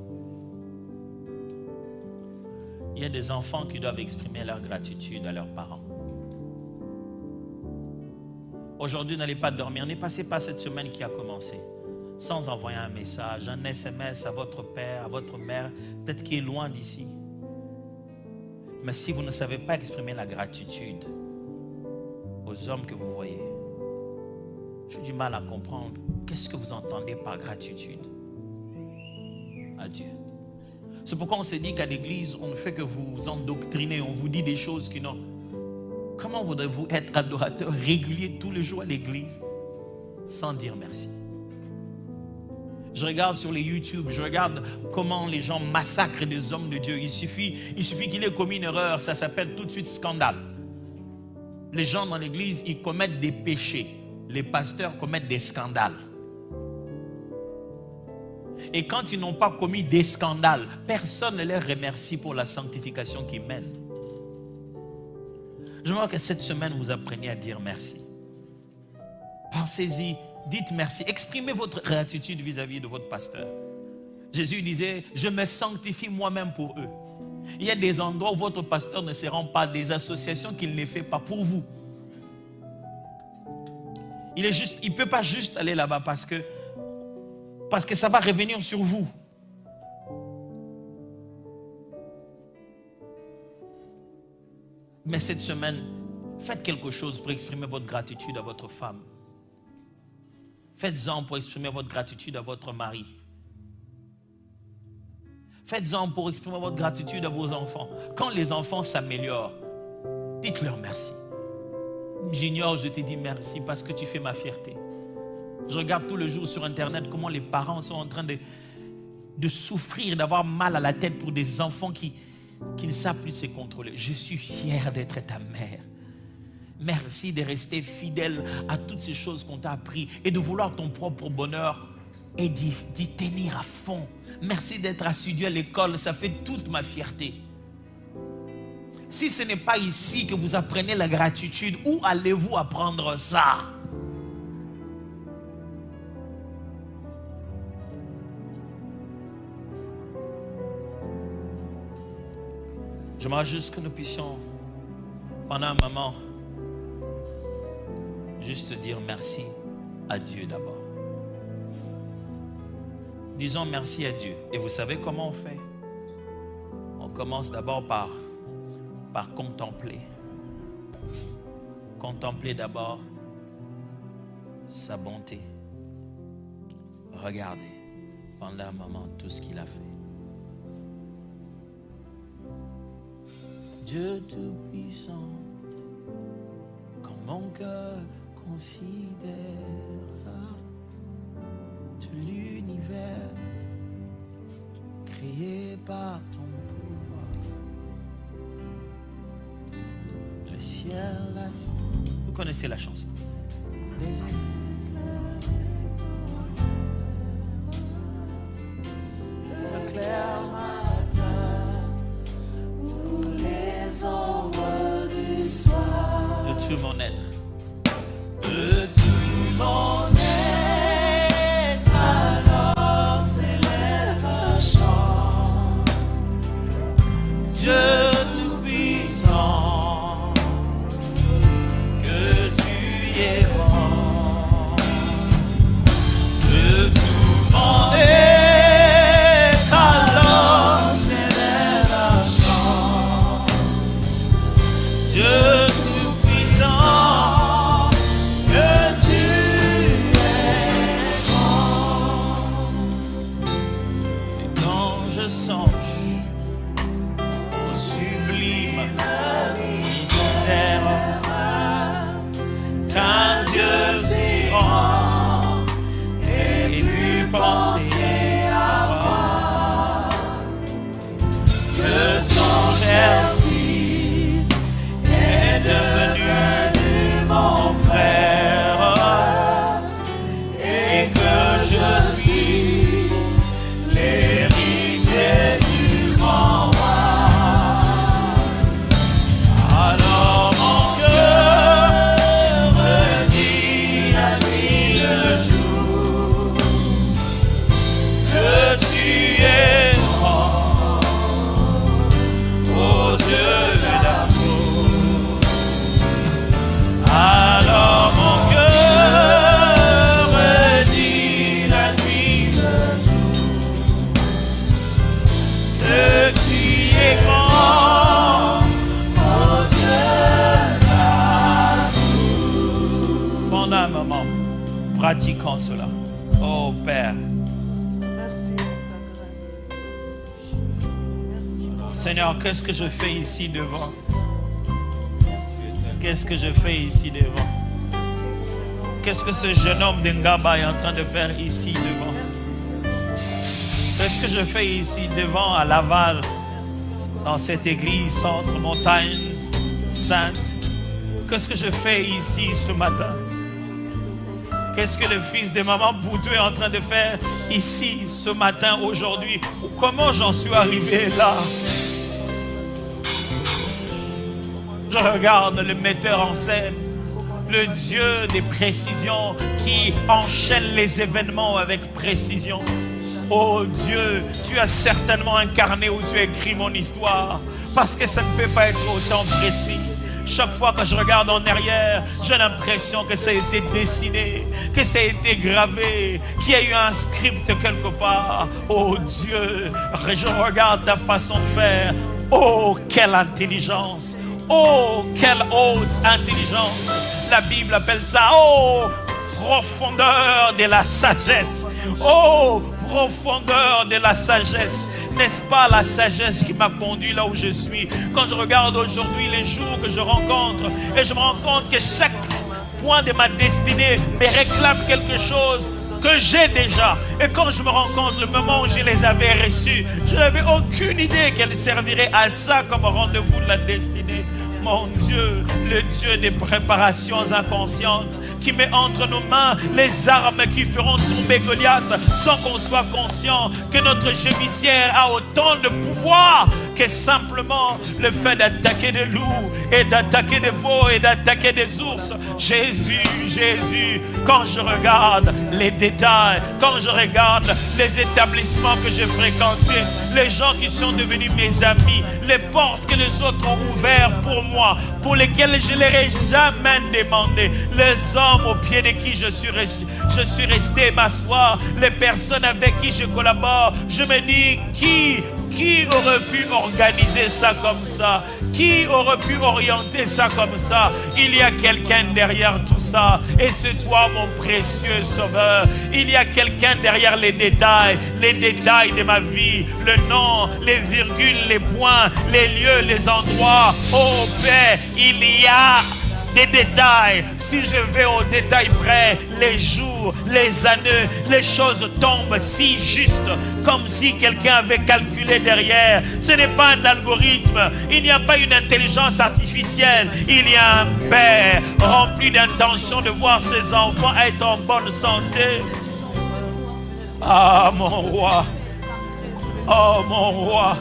Il y a des enfants qui doivent exprimer leur gratitude à leurs parents. Aujourd'hui, n'allez pas dormir. Ne passez pas cette semaine qui a commencé sans envoyer un message, un SMS à votre père, à votre mère, peut-être qui est loin d'ici. Mais si vous ne savez pas exprimer la gratitude aux hommes que vous voyez, j'ai du mal à comprendre. Qu'est-ce que vous entendez par gratitude à Dieu? C'est pourquoi on s'est dit qu'à l'église, on ne fait que vous endoctriner, on vous dit des choses qui n'ont... Comment voudrez-vous être adorateur régulier tous les jours à l'église sans dire merci? Je regarde sur les YouTube, je regarde comment les gens massacrent des hommes de Dieu. Il suffit qu'il ait commis une erreur, ça s'appelle tout de suite scandale. Les gens dans l'église, ils commettent des péchés. Les pasteurs commettent des scandales. Et quand ils n'ont pas commis des scandales, personne ne les remercie pour la sanctification qu'ils mènent. Je veux que cette semaine, vous appreniez à dire merci. Pensez-y, dites merci. Exprimez votre gratitude vis-à-vis de votre pasteur. Jésus disait, je me sanctifie moi-même pour eux. Il y a des endroits où votre pasteur ne se rend pas, des associations qu'il ne fait pas pour vous. Il ne peut pas juste aller là-bas parce que ça va revenir sur vous. Mais cette semaine, faites quelque chose pour exprimer votre gratitude à votre femme. Faites-en pour exprimer votre gratitude à votre mari. Faites-en pour exprimer votre gratitude à vos enfants. Quand les enfants s'améliorent, dites-leur merci. Junior, je te dis merci parce que tu fais ma fierté. Je regarde tout le jour sur Internet comment les parents sont en train de souffrir, d'avoir mal à la tête pour des enfants qui ne savent plus se contrôler. Je suis fier d'être ta mère. Merci de rester fidèle à toutes ces choses qu'on t'a appris et de vouloir ton propre bonheur et d'y tenir à fond. Merci d'être assidu à l'école, ça fait toute ma fierté. Si ce n'est pas ici que vous apprenez la gratitude, où allez-vous apprendre ça? J'aimerais juste que nous puissions, pendant un moment, juste dire merci à Dieu d'abord. Disons merci à Dieu. Et vous savez comment on fait? On commence d'abord par contempler. Contempler d'abord sa bonté. Regardez pendant un moment tout ce qu'il a fait. Dieu Tout-Puissant, quand mon cœur considère tout l'univers créé par ton pouvoir, le ciel, la terre. Vous connaissez la chanson. Les le clair matin, tous les ombres du soir, de tout mon être. De tout mon être, alors s'élève un chant. Dieu Tout-Puissant, que tu es bon. De tout mon être, alors s'élève un chant. Dieu pratiquons cela. Oh Père. Merci pour ta grâce. Seigneur, qu'est-ce que je fais ici devant? Qu'est-ce que je fais ici devant? Qu'est-ce que ce jeune homme d'Ngaba est en train de faire ici devant? Qu'est-ce que je fais ici devant à Laval, dans cette église centre montagne sainte? Qu'est-ce que je fais ici ce matin? Qu'est-ce que le fils de maman Boudou est en train de faire ici ce matin, aujourd'hui? Comment j'en suis arrivé là? Je regarde le metteur en scène, le Dieu des précisions qui enchaîne les événements avec précision. Oh Dieu, tu as certainement incarné ou tu as écrit mon histoire. Parce que ça ne peut pas être autant précis. Chaque fois que je regarde en arrière, j'ai l'impression que ça a été dessiné, que ça a été gravé, qu'il y a eu un script quelque part. Oh Dieu, je regarde ta façon de faire. Oh, quelle intelligence! Oh, quelle haute intelligence! La Bible appelle ça, oh, profondeur de la sagesse. Oh, profondeur de la sagesse. N'est-ce pas la sagesse qui m'a conduit là où je suis? Quand je regarde aujourd'hui les jours que je rencontre et je me rends compte que chaque point de ma destinée me réclame quelque chose que j'ai déjà. Et quand je me rends compte le moment où je les avais reçus, je n'avais aucune idée qu'elles serviraient à ça comme rendez-vous de la destinée. Mon Dieu, le Dieu des préparations inconscientes qui met entre nos mains les armes qui feront tomber Goliath sans qu'on soit conscient que notre gémissière a autant de pouvoir que simplement le fait d'attaquer des loups et d'attaquer des veaux et d'attaquer des ours. Jésus, Jésus, quand je regarde les détails, quand je regarde les établissements que j'ai fréquentés, les gens qui sont devenus mes amis, les portes que les autres ont ouvertes pour moi, pour lesquelles je ne leur ai jamais demandé, les hommes au pied de qui je suis resté m'asseoir, les personnes avec qui je collabore, je me dis qui aurait pu organiser ça comme ça? Qui aurait pu orienter ça comme ça? Il y a quelqu'un derrière tout ça. Et c'est toi, mon précieux Sauveur. Il y a quelqu'un derrière les détails de ma vie. Le nom, les virgules, les points, les lieux, les endroits. Oh Père, il y a des détails. Si je vais au détail près, les jours, les années, les choses tombent si juste, comme si quelqu'un avait calculé derrière. Ce n'est pas un algorithme, il n'y a pas une intelligence artificielle, il y a un Père rempli d'intention de voir ses enfants être en bonne santé. Ah mon roi, oh mon roi,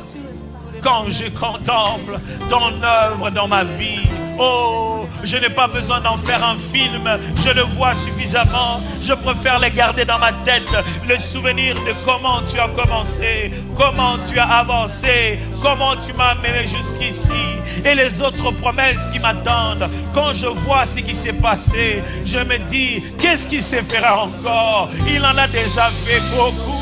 quand je contemple ton œuvre dans ma vie, oh, je n'ai pas besoin d'en faire un film, je le vois suffisamment. Je préfère les garder dans ma tête, le souvenir de comment tu as commencé, comment tu as avancé, comment tu m'as amené jusqu'ici et les autres promesses qui m'attendent. Quand je vois ce qui s'est passé, je me dis, qu'est-ce qui se fera encore? Il en a déjà fait beaucoup.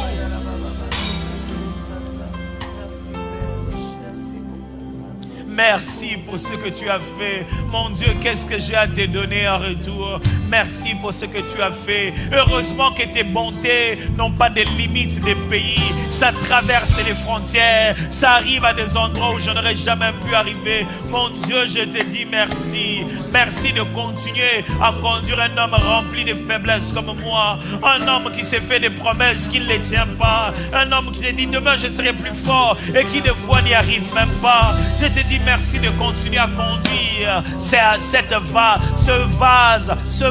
Merci pour ce que tu as fait. Mon Dieu, qu'est-ce que j'ai à te donner en retour? Merci pour ce que tu as fait. Heureusement que tes bontés n'ont pas de limites des pays. Ça traverse les frontières. Ça arrive à des endroits où je n'aurais jamais pu arriver. Mon Dieu, je te dis merci. Merci de continuer à conduire un homme rempli de faiblesses comme moi. Un homme qui s'est fait des promesses qu'il ne les tient pas. Un homme qui s'est dit demain je serai plus fort et qui des fois n'y arrive même pas. Je te dis merci de continuer à conduire ce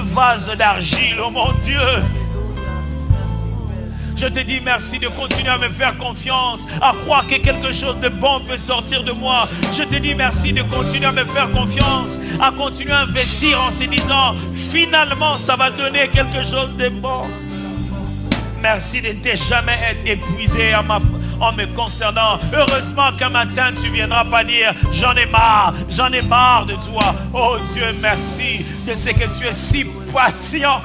vase d'argile, oh mon Dieu. Je te dis merci de continuer à me faire confiance, à croire que quelque chose de bon peut sortir de moi. Je te dis merci de continuer à me faire confiance, à continuer à investir en se disant finalement ça va donner quelque chose de bon. Merci de ne jamais être épuisé en me concernant. Heureusement qu'un matin tu ne viendras pas dire j'en ai marre de toi. Oh Dieu, merci de ce que tu es si patient.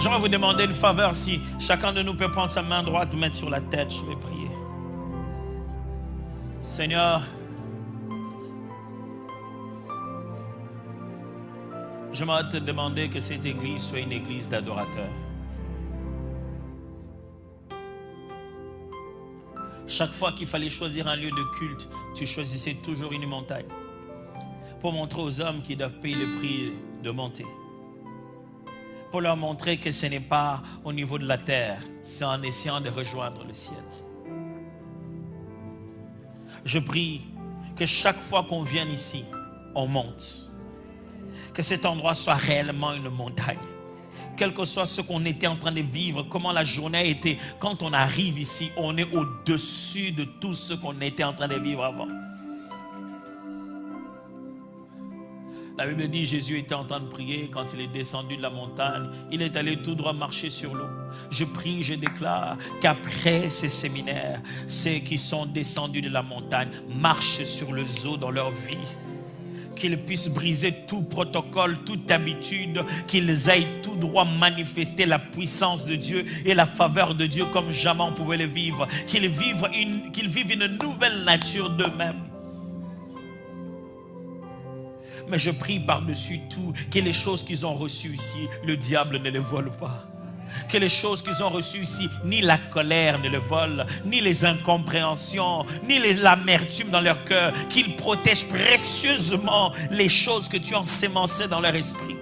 Je vais vous demander une faveur, si chacun de nous peut prendre sa main droite, mettre sur la tête, je vais prier. Seigneur, je vais te demander que cette église soit une église d'adorateurs. Chaque fois qu'il fallait choisir un lieu de culte, tu choisissais toujours une montagne pour montrer aux hommes qui doivent payer le prix de monter. Pour leur montrer que ce n'est pas au niveau de la terre, c'est en essayant de rejoindre le ciel. Je prie que chaque fois qu'on vient ici, on monte. Que cet endroit soit réellement une montagne. quel que soit ce qu'on était en train de vivre, comment la journée a été, quand on arrive ici, on est au-dessus de tout ce qu'on était en train de vivre avant. La Bible dit Jésus était en train de prier quand il est descendu de la montagne. Il est allé tout droit marcher sur l'eau. Je prie, je déclare qu'après ces séminaires, ceux qui sont descendus de la montagne marchent sur les eaux dans leur vie. Qu'ils puissent briser tout protocole, toute habitude, qu'ils aillent tout droit manifester la puissance de Dieu et la faveur de Dieu comme jamais on pouvait le vivre. Qu'ils vivent une nouvelle nature d'eux-mêmes. Mais je prie par-dessus tout que les choses qu'ils ont reçues ici, le diable ne les vole pas. Que les choses qu'ils ont reçues ici, ni la colère ne les vole, ni les incompréhensions, ni l'amertume dans leur cœur, qu'ils protègent précieusement les choses que tu as ensémencées dans leur esprit.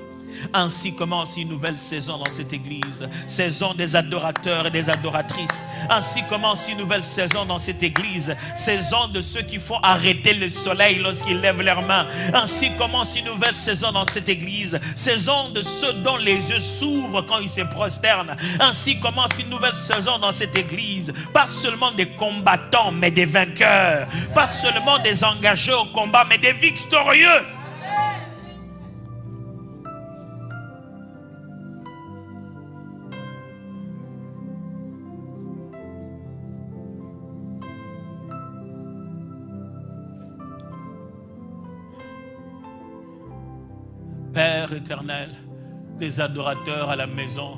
Ainsi commence une nouvelle saison dans cette église, saison des adorateurs et des adoratrices. Ainsi commence une nouvelle saison dans cette église, saison de ceux qui font arrêter le soleil lorsqu'ils lèvent leurs mains. Ainsi commence une nouvelle saison dans cette église, saison de ceux dont les yeux s'ouvrent quand ils se prosternent. Ainsi commence une nouvelle saison dans cette église, pas seulement des combattants mais des vainqueurs, pas seulement des engagés au combat mais des victorieux. Père éternel, les adorateurs à la maison,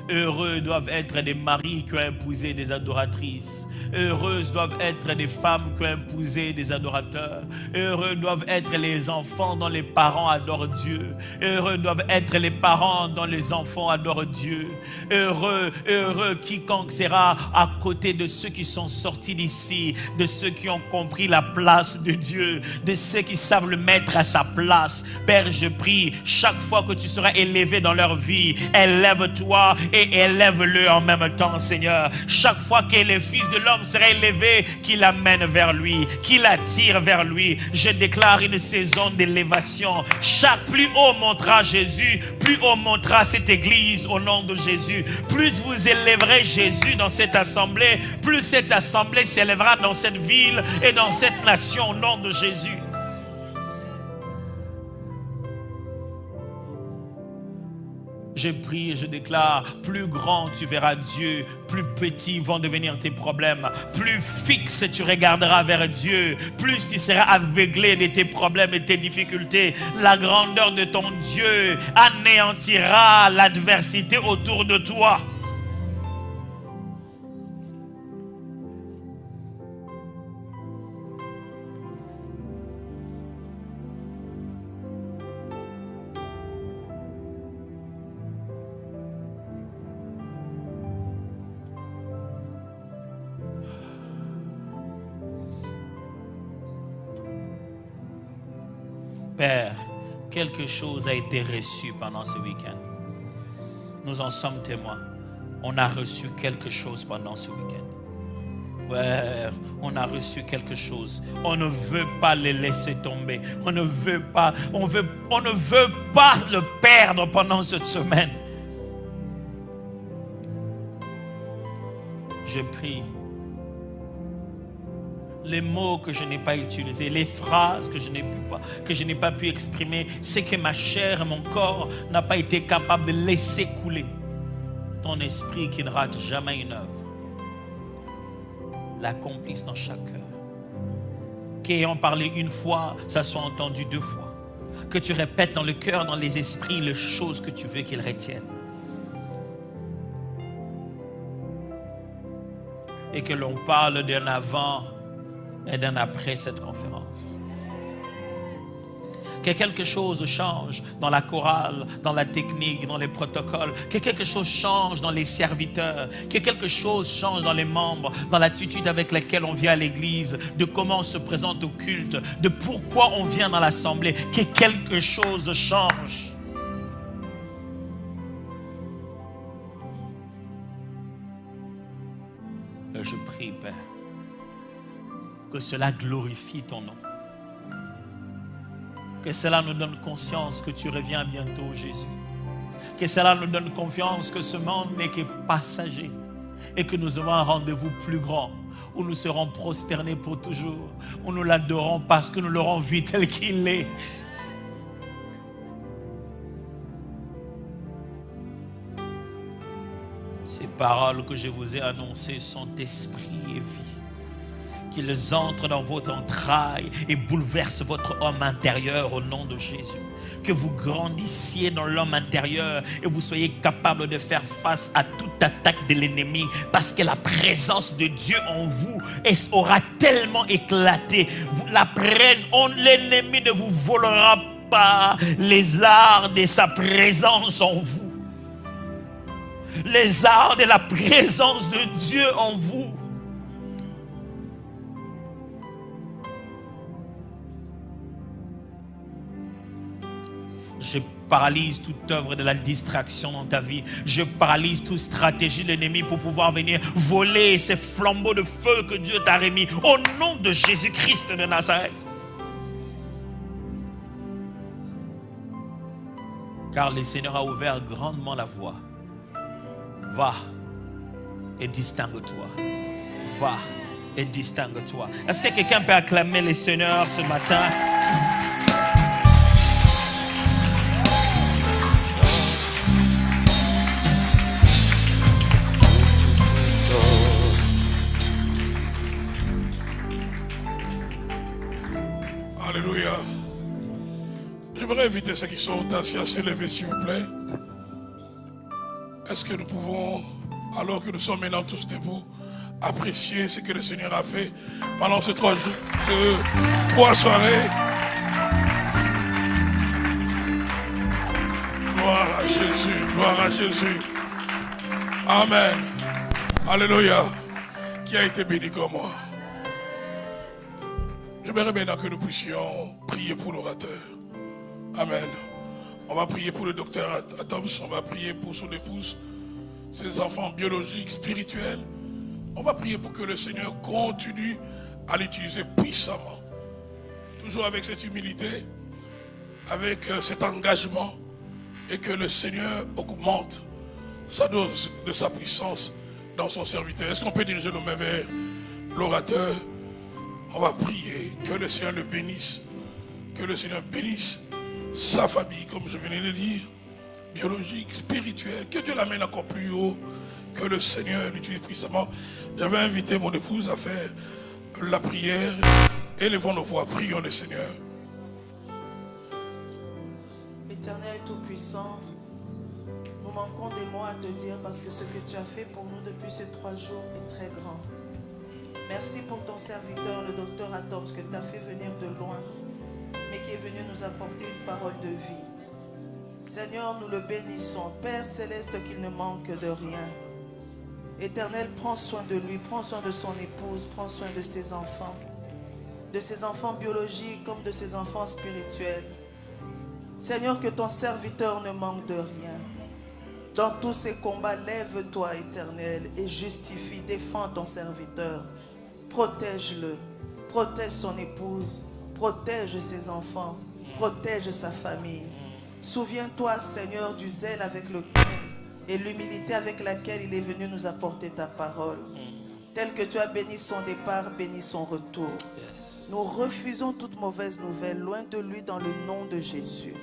heureux doivent être des maris qui ont épousé des adoratrices. Heureuses doivent être des femmes qui ont épousé des adorateurs. Heureux doivent être les enfants dont les parents adorent Dieu. Heureux doivent être les parents dont les enfants adorent Dieu. Heureux quiconque sera à côté de ceux qui sont sortis d'ici, de ceux qui ont compris la place de Dieu, de ceux qui savent le mettre à sa place. Père, je prie, chaque fois que tu seras élevé dans leur vie, élève-toi et élève-le en même temps, Seigneur. Chaque fois que le Fils de l'homme sera élevé, qu'il l'amène vers lui, qu'il l'attire vers lui. Je déclare une saison d'élévation. Chaque plus haut montera Jésus, plus haut montera cette église au nom de Jésus. Plus vous élèverez Jésus dans cette assemblée, plus cette assemblée s'élèvera dans cette ville et dans cette nation au nom de Jésus. Je prie et je déclare, plus grand tu verras Dieu, plus petits vont devenir tes problèmes, plus fixe tu regarderas vers Dieu, plus tu seras aveuglé de tes problèmes et tes difficultés. La grandeur de ton Dieu anéantira l'adversité autour de toi. Père, quelque chose a été reçu pendant ce week-end. Nous en sommes témoins. On a reçu quelque chose pendant ce week-end. Ouais, on a reçu quelque chose. On ne veut pas le laisser tomber. On ne veut pas le perdre pendant cette semaine. Je prie. Les mots que je n'ai pas utilisés, les phrases que je n'ai pas pu exprimer, c'est que ma chair et mon corps n'a pas été capable de laisser couler. Ton esprit qui ne rate jamais une œuvre, l'accomplisse dans chaque cœur. Qu'ayant parlé une fois, ça soit entendu deux fois. Que tu répètes dans le cœur, dans les esprits, les choses que tu veux qu'ils retiennent. Et que l'on parle d'un avant et d'un après cette conférence. Que quelque chose change dans la chorale, dans la technique, dans les protocoles. Que quelque chose change dans les serviteurs. Que quelque chose change dans les membres, dans l'attitude avec laquelle on vient à l'église, de comment on se présente au culte, de pourquoi on vient dans l'assemblée. Que quelque chose change. Je prie, Père, que cela glorifie ton nom. Que cela nous donne conscience que tu reviens bientôt, Jésus. Que cela nous donne confiance que ce monde n'est que passager et que nous avons un rendez-vous plus grand où nous serons prosternés pour toujours, où nous l'adorons parce que nous l'aurons vu tel qu'il est. Ces paroles que je vous ai annoncées sont esprit et vie. Qu'ils entrent dans votre entraille et bouleversent votre homme intérieur au nom de Jésus. Que vous grandissiez dans l'homme intérieur et vous soyez capable de faire face à toute attaque de l'ennemi parce que la présence de Dieu en vous aura tellement éclaté. L'ennemi ne vous volera pas les arts de sa présence en vous. Les arts de la présence de Dieu en vous. Je paralyse toute œuvre de la distraction dans ta vie. Je paralyse toute stratégie de l'ennemi pour pouvoir venir voler ces flambeaux de feu que Dieu t'a remis. Au nom de Jésus-Christ de Nazareth. Car le Seigneur a ouvert grandement la voie. Va et distingue-toi. Va et distingue-toi. Est-ce que quelqu'un peut acclamer le Seigneur ce matin? Alléluia. J'aimerais inviter ceux qui sont assis à se lever, s'il vous plaît. Est-ce que nous pouvons, alors que nous sommes maintenant tous debout, apprécier ce que le Seigneur a fait pendant ces 3 soirées? Gloire à Jésus, gloire à Jésus. Amen. Alléluia. Qui a été béni comme moi? J'aimerais maintenant que nous puissions prier pour l'orateur. Amen. On va prier pour le docteur Adams, on va prier pour son épouse, ses enfants biologiques, spirituels. On va prier pour que le Seigneur continue à l'utiliser puissamment. Toujours avec cette humilité, avec cet engagement, et que le Seigneur augmente sa dose de sa puissance dans son serviteur. Est-ce qu'on peut diriger nos mains vers l'orateur? On va prier que le Seigneur le bénisse, que le Seigneur bénisse sa famille, comme je venais de dire, biologique, spirituelle, que Dieu l'amène encore plus haut, que le Seigneur l'utilise puissamment. J'avais invité mon épouse à faire la prière. Élevons nos voix, prions le Seigneur. Éternel Tout-Puissant, nous manquons des mots à te dire parce que ce que tu as fait pour nous depuis ces 3 jours est très grand. Merci pour ton serviteur, le docteur Adams, que tu as fait venir de loin, mais qui est venu nous apporter une parole de vie. Seigneur, nous le bénissons. Père céleste, qu'il ne manque de rien. Éternel, prends soin de lui, prends soin de son épouse, prends soin de ses enfants biologiques comme de ses enfants spirituels. Seigneur, que ton serviteur ne manque de rien. Dans tous ces combats, lève-toi, Éternel, et justifie, défends ton serviteur. Protège-le, protège son épouse, protège ses enfants, protège sa famille. Souviens-toi, Seigneur, du zèle avec lequel et l'humilité avec laquelle il est venu nous apporter ta parole. Tel que tu as béni son départ, bénis son retour. Nous refusons toute mauvaise nouvelle, loin de lui dans le nom de Jésus.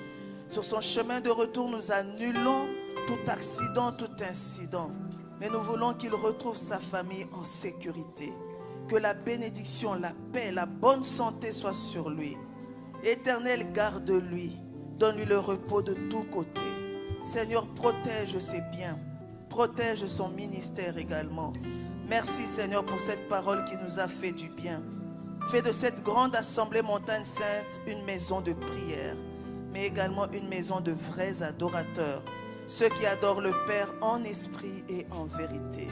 Sur son chemin de retour, nous annulons tout accident, tout incident. Mais nous voulons qu'il retrouve sa famille en sécurité. Que la bénédiction, la paix, la bonne santé soit sur lui. Éternel, garde-lui. Donne-lui le repos de tous côtés. Seigneur, protège ses biens. Protège son ministère également. Merci, Seigneur, pour cette parole qui nous a fait du bien. Fais de cette grande assemblée Montagne Sainte une maison de prière, mais également une maison de vrais adorateurs. Ceux qui adorent le Père en esprit et en vérité.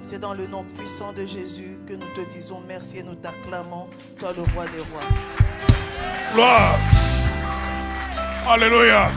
C'est dans le nom puissant de Jésus que nous te disons merci et nous t'acclamons, toi le roi des rois. Gloire. Alléluia.